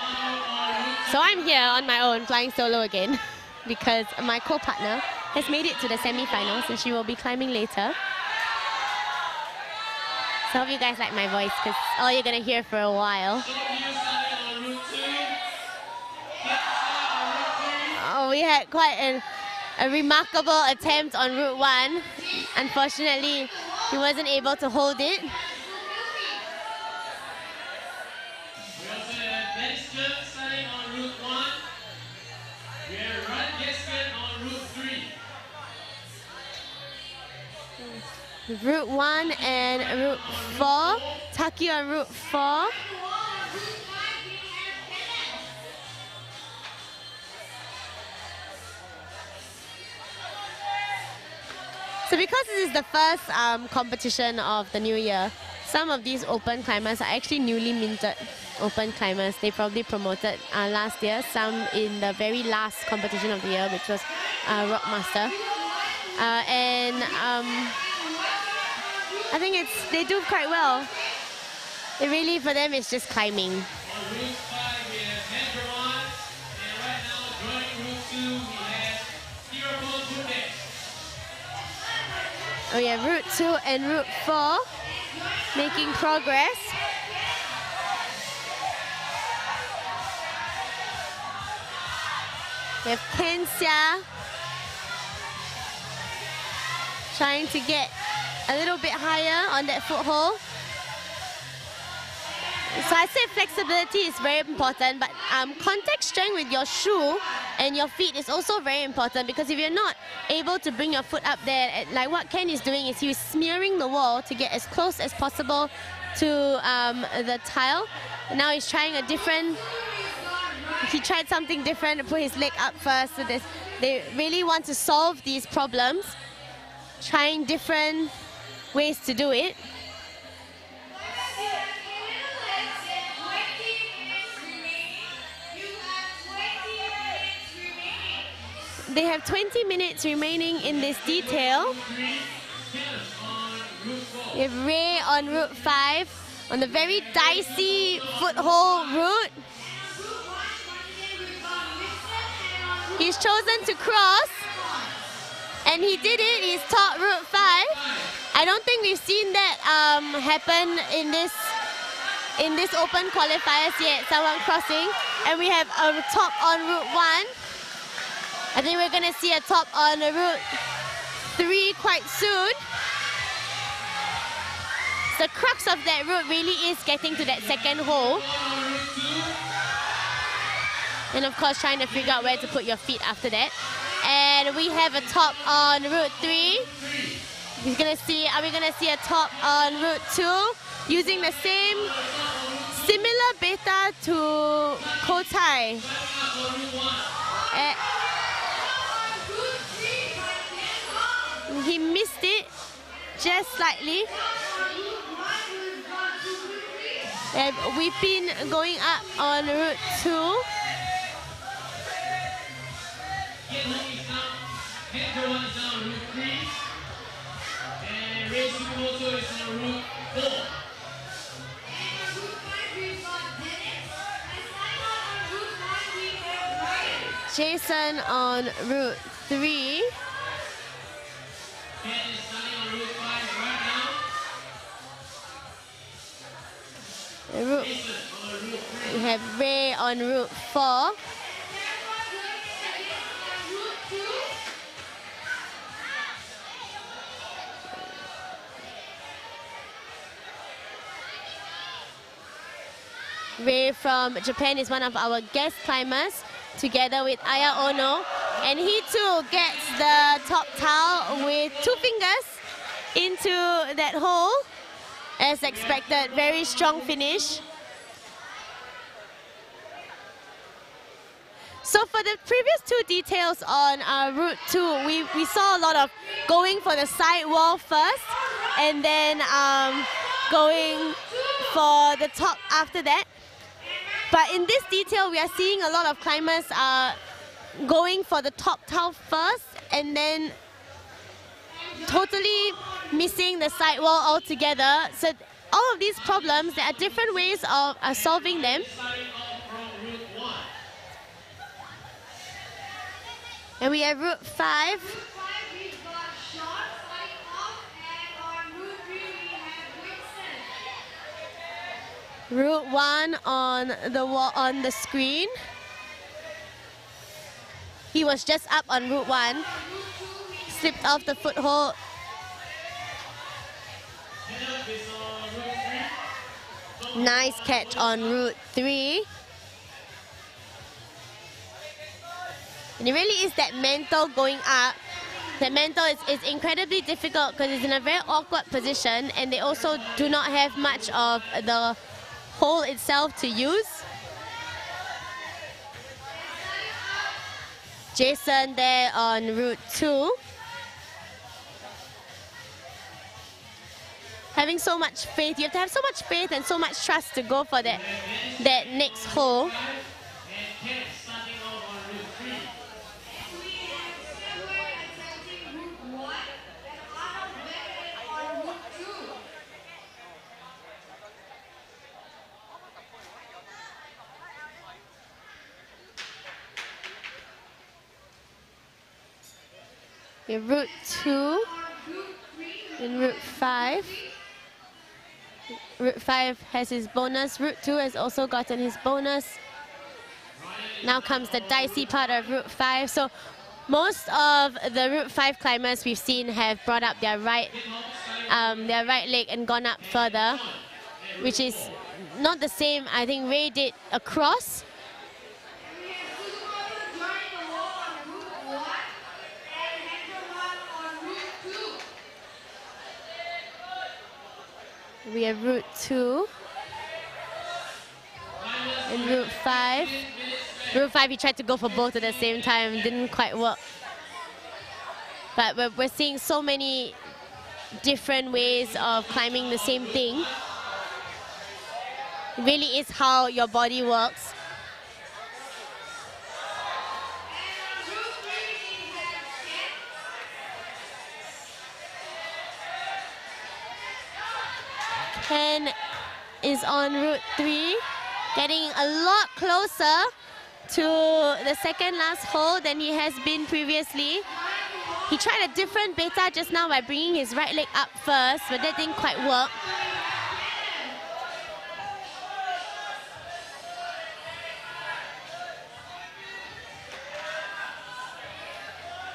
so I'm here on my own flying solo again because my co-partner has made it to the semi-finals and she will be climbing later. So I hope you guys like my voice because all you're gonna hear for a while. Oh, we had quite a remarkable attempt on Route 1. Unfortunately, he wasn't able to hold it. Route 1 and Route 4. Taki on Route 4. So because this is the first competition of the new year, some of these open climbers are actually newly minted open climbers. They probably promoted last year, some in the very last competition of the year, which was Rockmaster. I think they do quite well. It really, for them, it's just climbing. On Route 5, we have Hendron, and right now joining Route 2, we have Styrofoam Tunde. Oh yeah, Route 2 and Route 4 making progress. We have Kensia trying to get a little bit higher on that foothold. So I said flexibility is very important, but contact strength with your shoe and your feet is also very important, because if you're not able to bring your foot up there, like what Ken is doing is he's smearing the wall to get as close as possible to the tile. Now he's trying he tried something different to put his leg up first. So they really want to solve these problems, trying different ways to do it. They have 20 minutes remaining in this detail. We have Ray on Route 5 on the very dicey foothold route. He's chosen to cross, and he did it. He's taught Route 5. I don't think we've seen that happen in this open qualifiers yet. Someone crossing, and we have a top on Route 1. I think we're going to see a top on Route 3 quite soon. The crux of that route really is getting to that second hole. And of course, trying to figure out where to put your feet after that. And we have a top on Route 3. Are we going to see a top on Route 2 using the similar beta to Kotai. He missed it just slightly. And we've been going up on Route 2. Hendron is on Route 3. And Ray Tsukamoto is on Route 4. Jason on Route 3. Ken is starting on Route 5 right now. We have Ray on Route 4. Ray from Japan is one of our guest climbers, together with Aya Ono, and he too gets the top tile with 2 fingers into that hole, as expected. Very strong finish. So for the previous 2 details on Route 2, we saw a lot of going for the side wall first, and then going for the top after that. But in this detail, we are seeing a lot of climbers going for the top tile first, and then totally missing the side wall altogether. So all of these problems, there are different ways of solving them. And we have Route 5. Route 1 on the wall, on the screen. He was just up on Route 1, slipped off the foothold. Nice catch on Route 3. And it really is that mental going up The mental is incredibly difficult because it's in a very awkward position, and they also do not have much of the hole itself to use. Jason there on route 2. Having so much faith, you have to have so much faith and so much trust to go for that next hole. Route 2 and Route 5. Route 5 has his bonus. Route 2 has also gotten his bonus. Now comes the dicey part of Route 5. So most of the Route 5 climbers we've seen have brought up their right leg and gone up further, which is not the same. I think Ray did across. We have Route 2 and Route 5. Route 5, he tried to go for both at the same time, didn't quite work. But we're seeing so many different ways of climbing the same thing. It really is how your body works. Ken is on Route 3, getting a lot closer to the second last hole than he has been previously. He tried a different beta just now by bringing his right leg up first, but that didn't quite work.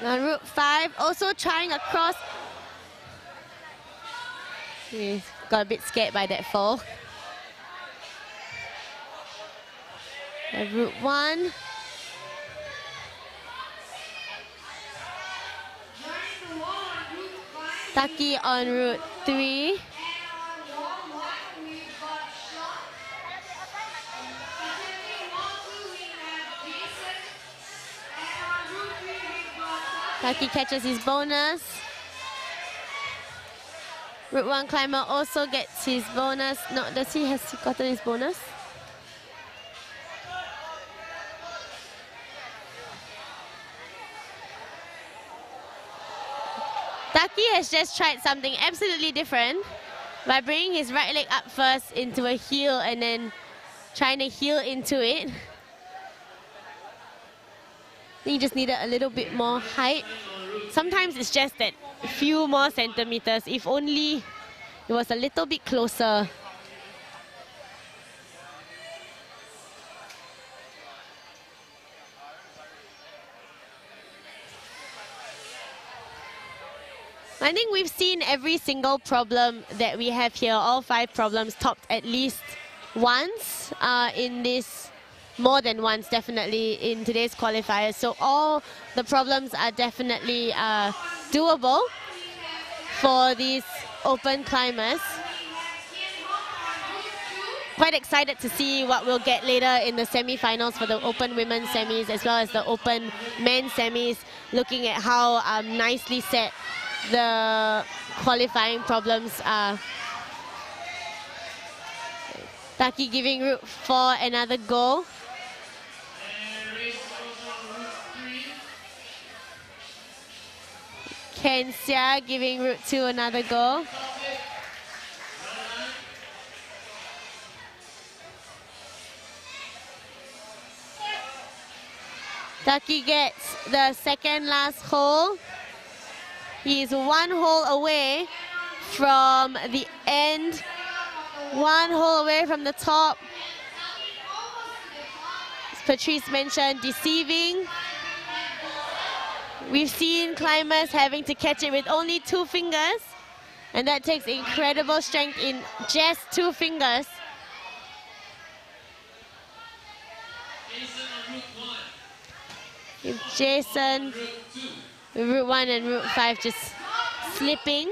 Now Route 5, also trying across. He got a bit scared by that fall. Route 1. Taki on Route 3. Taki catches his bonus. Route 1 climber also gets his bonus. No, does he has gotten his bonus? Taki has just tried something absolutely different by bringing his right leg up first into a heel and then trying to heel into it. I think he just needed a little bit more height. Sometimes it's just that few more centimeters, if only it was a little bit closer. I think we've seen every single problem that we have here, all 5 problems topped at least once in this, more than once definitely in today's qualifiers. So all the problems are definitely doable for these open climbers. Quite excited to see what we'll get later in the semi-finals for the open women's semis as well as the open men's semis, looking at how nicely set the qualifying problems are. Taki giving Route 4 another go. Ken Sia giving Route 2 another go. Taki gets the second last hole. He's 1 hole away from the end, 1 hole away from the top. As Patrice mentioned, deceiving. We've seen climbers having to catch it with only 2 fingers, and that takes incredible strength in just 2 fingers. If Jason Route 1 and Route 5 just slipping.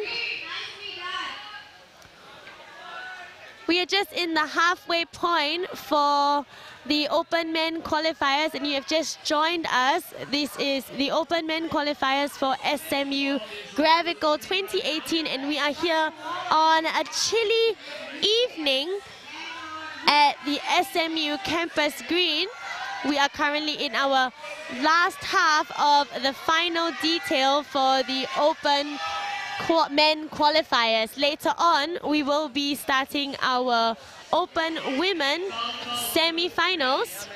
We are just in the halfway point for the Open Men Qualifiers, and you have just joined us. This is the Open Men Qualifiers for SMU Gravical 2018, and we are here on a chilly evening at the SMU campus green. We are currently in our last half of the final detail for the Open Men Qualifiers. Later on, we will be starting our Open Women semi-finals.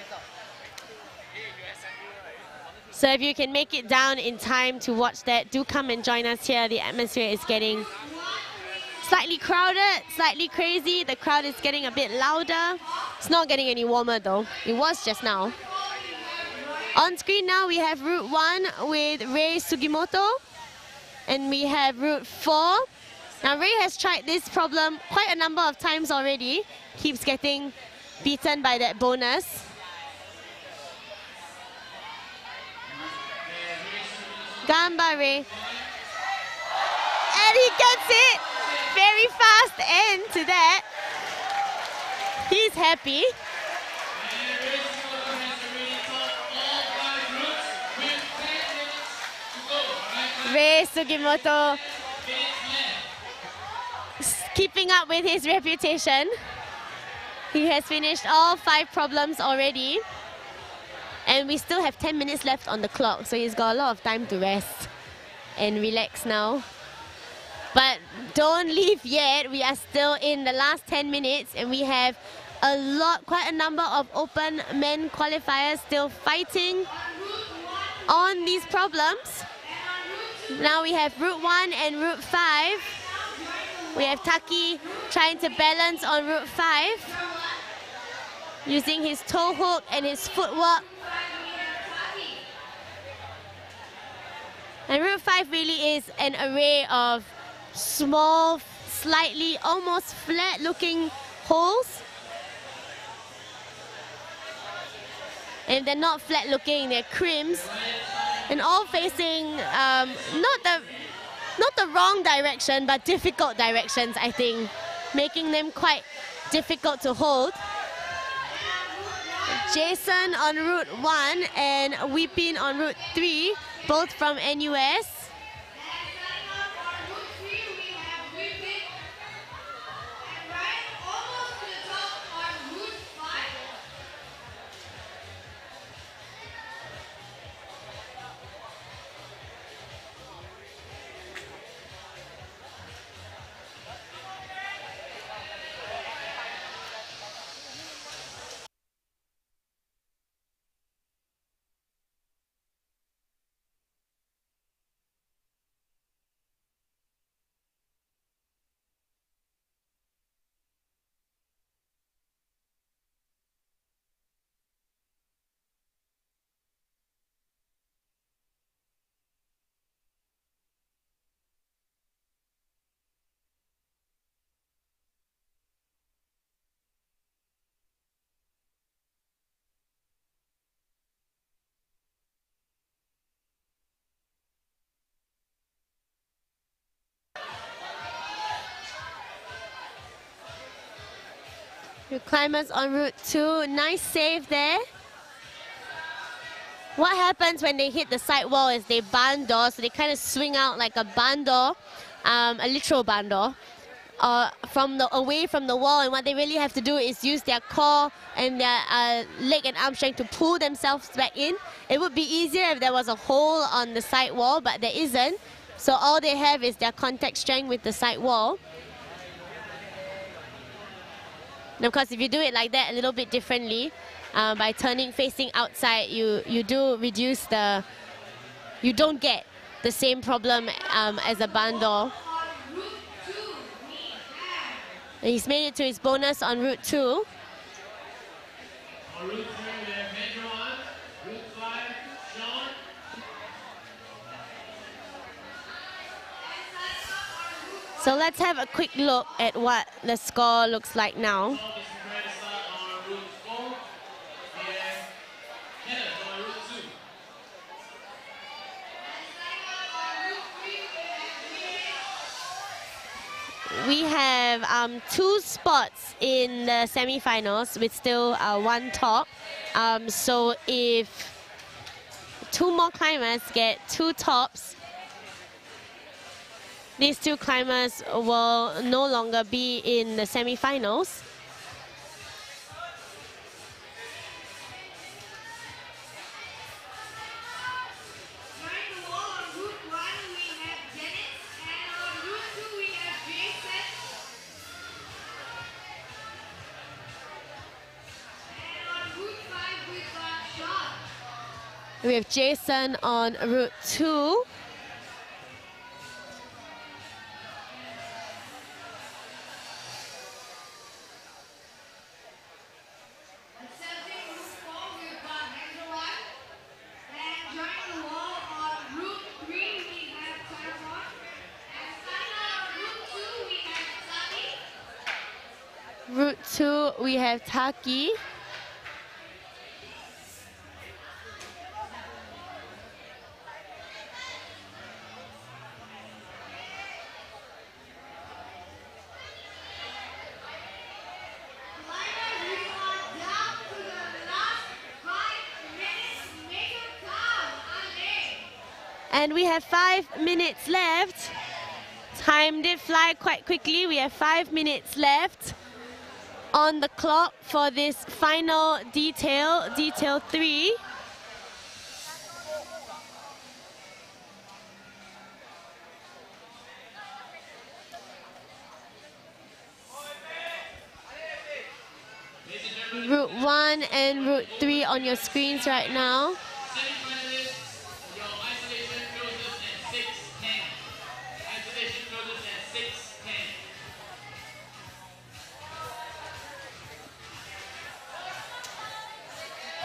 So if you can make it down in time to watch that, do come and join us here. The atmosphere is getting slightly crowded, slightly crazy. The crowd is getting a bit louder. It's not getting any warmer though. It was just now. On screen now, we have Route 1 with Rei Sugimoto. And we have Route 4. Now Ray has tried this problem quite a number of times already. Keeps getting beaten by that bonus. Gamba Ray. And he gets it! Very fast end to that. He's happy. Rei Sugimoto keeping up with his reputation. He has finished all 5 problems already. And we still have 10 minutes left on the clock, so he's got a lot of time to rest and relax now. But don't leave yet. We are still in the last 10 minutes, and we have quite a number of Open Men Qualifiers still fighting on these problems. Now we have Route 1 and Route 5. We have Taki trying to balance on Route 5, using his toe hook and his footwork. And Route 5 really is an array of small, slightly almost flat-looking holes. And they're not flat-looking, they're crims. And all facing not the wrong direction, but difficult directions, I think, making them quite difficult to hold. Jason on Route 1 and Weepin on Route 3, both from NUS. Climbers on Route 2, nice save there. What happens when they hit the side wall is they bandor, so they kind of swing out like a bandor, a literal bandor, away from the wall, and what they really have to do is use their core and their leg and arm strength to pull themselves back in. It would be easier if there was a hole on the side wall, but there isn't, so all they have is their contact strength with the side wall. And of course, if you do it like that a little bit differently, by facing outside, you do reduce you don't get the same problem as a bandor. And he's made it to his bonus on Route 2. On Route 3, we have Hendron. Route 5, Sean. So let's have a quick look at what the score looks like now. we have 2 spots in the semi-finals with still 1 top. So if 2 more climbers get 2 tops, these 2 climbers will no longer be in the semi-finals. We have Jason on route 2. Route 2, we have Taki. And we have 5 minutes left. Time did fly quite quickly. We have 5 minutes left on the clock for this final detail, detail 3. Route 1 and Route 3 on your screens right now.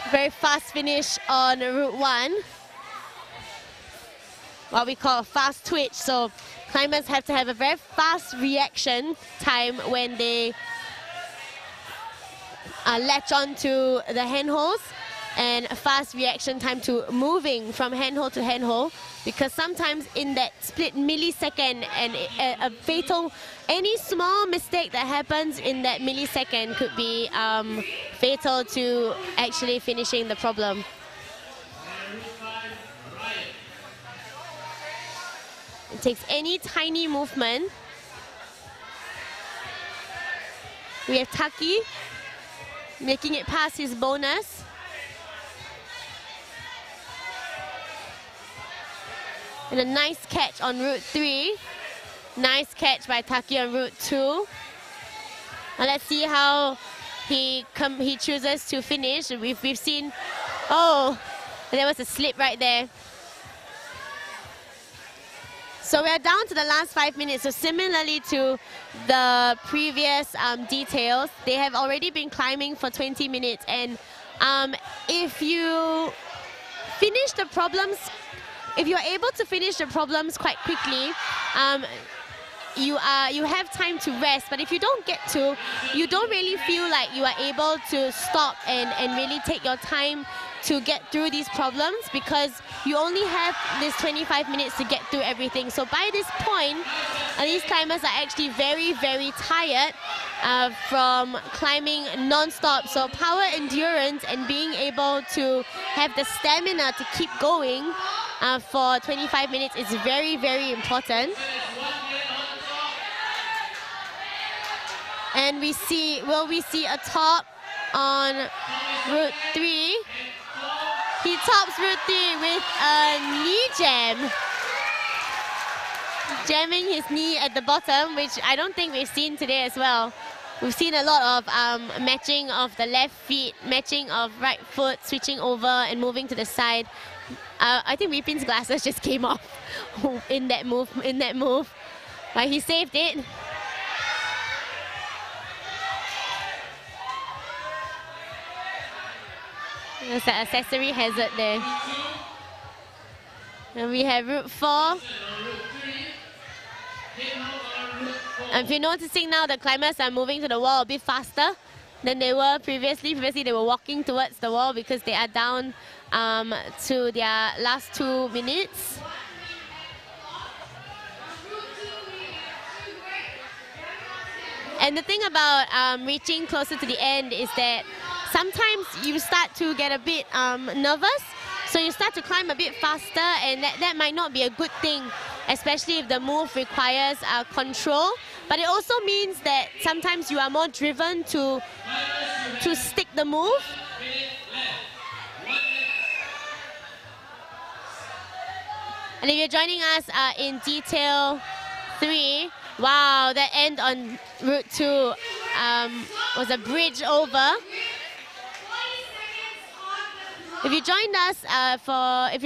Very fast finish on Route 1. What we call a fast twitch. So climbers have to have a very fast reaction time when they latch onto the handholds, and a fast reaction time to moving from handhold to handhold, because sometimes in that split millisecond and a fatal, any small mistake that happens in that millisecond could be fatal to actually finishing the problem. It takes any tiny movement. We have Taki making it past his bonus. And a nice catch on Route 3. Nice catch by Taki on Route 2. Now let's see how he chooses to finish. We've seen, oh, there was a slip right there. So we're down to the last 5 minutes. So similarly to the previous details, they have already been climbing for 20 minutes. And if you finish the problems, if you're able to finish the problems quite quickly, you have time to rest. But if you don't get to, you don't really feel like you are able to stop and really take your time to get through these problems, because you only have this 25 minutes to get through everything. So by this point, these climbers are actually very, very tired from climbing non-stop. So power endurance and being able to have the stamina to keep going for 25 minutes is very, very important. And will we see a top on Route 3? He tops Route 3 with a knee jam. Jamming his knee at the bottom, which I don't think we've seen today as well. We've seen a lot of matching of the left feet, matching of right foot, switching over and moving to the side. I think Wipin's glasses just came off in that move. But he saved it. There's an accessory hazard there. And we have Route 4. And if you're noticing now, the climbers are moving to the wall a bit faster than they were previously. Previously, they were walking towards the wall because they are down to their last 2 minutes. And the thing about reaching closer to the end is that sometimes you start to get a bit nervous, so you start to climb a bit faster, and that might not be a good thing, especially if the move requires control. But it also means that sometimes you are more driven to stick the move. And if you're joining us in detail 3, wow, that end on Route 2 was a bridge over. If you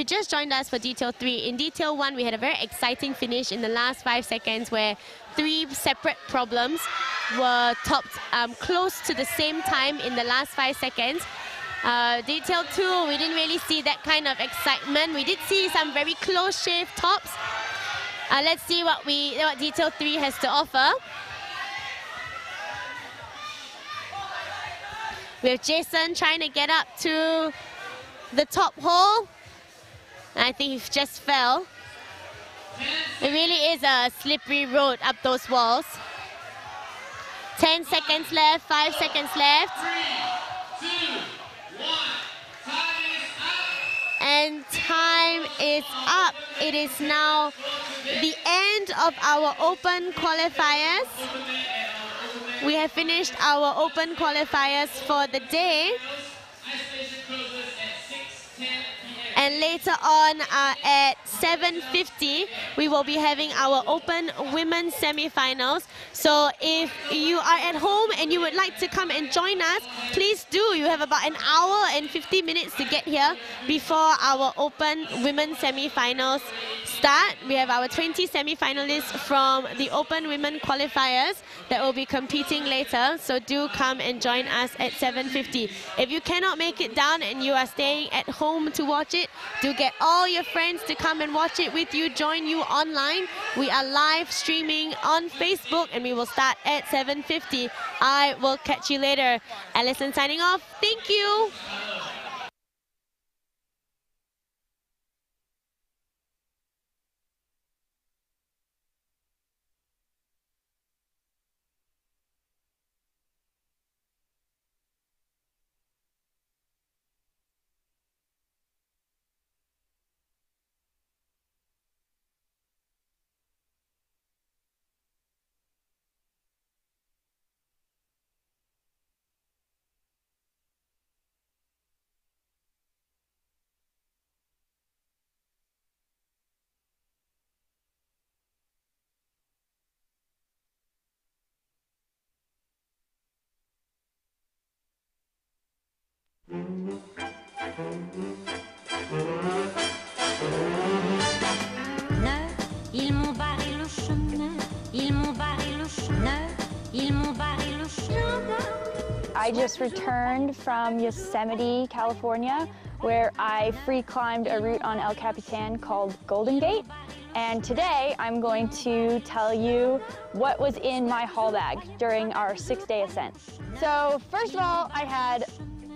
just joined us for detail 3, in detail 1 we had a very exciting finish in the last 5 seconds where 3 separate problems were topped close to the same time in the last 5 seconds. Detail 2, we didn't really see that kind of excitement. We did see some very close shave tops. Let's see what detail 3 has to offer. We have Jason trying to get up to the top hole. I think he just fell. It really is a slippery road up those walls. 10 seconds left, 5 seconds left. 3, 2, 1, time is up. And time is up. It is now the end of our open qualifiers. We have finished our open qualifiers for the day. And later on at 7:50, we will be having our open women's semi-finals. So if you are at home and you would like to come and join us, please do. You have about an hour and 50 minutes to get here before our open women's semi-finals start. We have our 20 semi-finalists from the open women qualifiers that will be competing later. So do come and join us at 7:50. If you cannot make it down and you are staying at home to watch it, do get all your friends to come and watch it with you, join you online. We are live streaming on Facebook and we will start at 7:50. I will catch you later. Alison signing off. Thank you. Ils m'ont barré le chemin, ils m'ont barré le chemin, ils m'ont barré le chemin. I just returned from Yosemite, California, where I free climbed a route on El Capitan called Golden Gate. And today I'm going to tell you what was in my haul bag during our 6-day ascent. So first of all, I had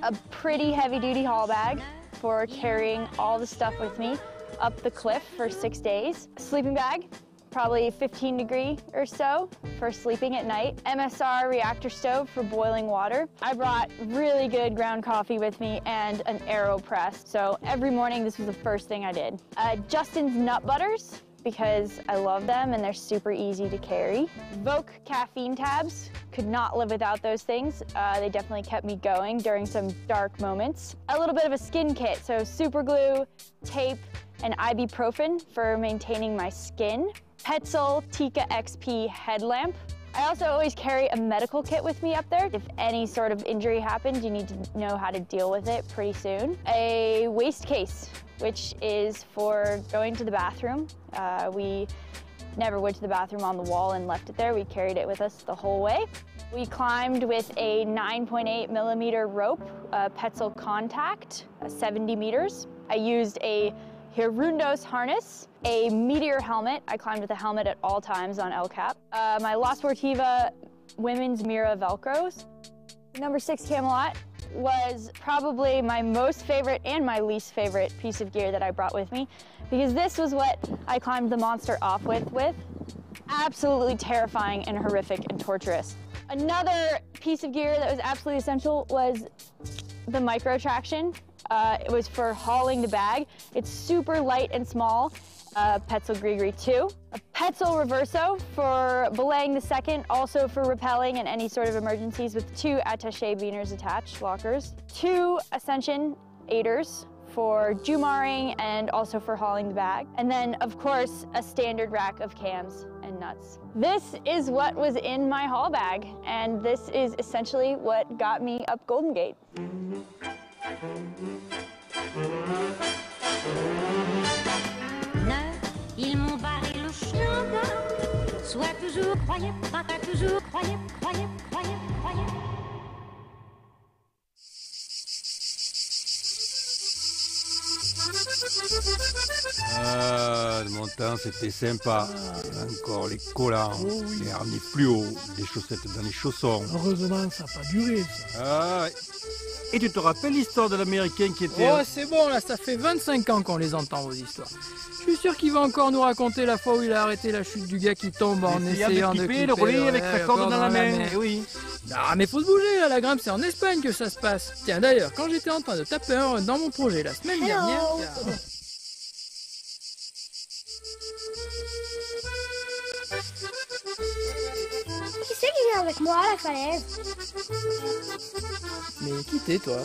a pretty heavy-duty haul bag for carrying all the stuff with me up the cliff for 6 days. Sleeping bag, probably 15 degree or so for sleeping at night. MSR reactor stove for boiling water. I brought really good ground coffee with me and an AeroPress. So every morning this was the first thing I did. Justin's nut butters, because I love them and they're super easy to carry. Voke caffeine tabs, could not live without those things. They definitely kept me going during some dark moments. A little bit of a skin kit, so super glue, tape, and ibuprofen for maintaining my skin. Petzl Tika XP headlamp. I also always carry a medical kit with me up there. If any sort of injury happens, you need to know how to deal with it pretty soon. A waist case, which is for going to the bathroom. We never went to the bathroom on the wall and left it there. We carried it with us the whole way. We climbed with a 9.8 millimeter rope, Petzl Contact, 70 meters. I used a Hirundos harness, a Meteor helmet. I climbed with a helmet at all times on El Cap. My La Sportiva women's Mira Velcros. Number 6 Camelot was probably my most favorite and my least favorite piece of gear that I brought with me, because this was what I climbed the monster off with. Absolutely terrifying and horrific and torturous. Another piece of gear that was absolutely essential was the micro traction. It was for hauling the bag. It's super light and small. Petzl Grigri 2. A Petzl Reverso for belaying the second, also for rappelling in any sort of emergencies with 2 attaché beaners attached, lockers. 2 Ascension aiders for jumaring and also for hauling the bag. And then, of course, a standard rack of cams and nuts. This is what was in my haul bag, and this is essentially what got me up Golden Gate. Ils m'ont barré le chemin. Sois toujours, croyez pas, toujours, croyez, croyez, croyez, croyez. Le montant c'était sympa. Encore les collants, les harnais fluo, les chaussettes dans les chaussons. Heureusement, ça n'a pas duré, ça. Ah, ouais. Et tu te rappelles l'histoire de l'Américain qui était... Oh, c'est bon, là, ça fait 25 ans qu'on les entend, vos histoires. Je suis sûr qu'il va encore nous raconter la fois où il a arrêté la chute du gars qui tombe en essayant de clipper le relais avec sa corde dans la main. Oui. Ah, mais faut se bouger, là, la grimpe, c'est en Espagne que ça se passe. Tiens, d'ailleurs, quand j'étais en train de taper un run dans mon projet la semaine dernière... Qui c'est qui vient avec moi à la falaise? Mais qui t'es, toi?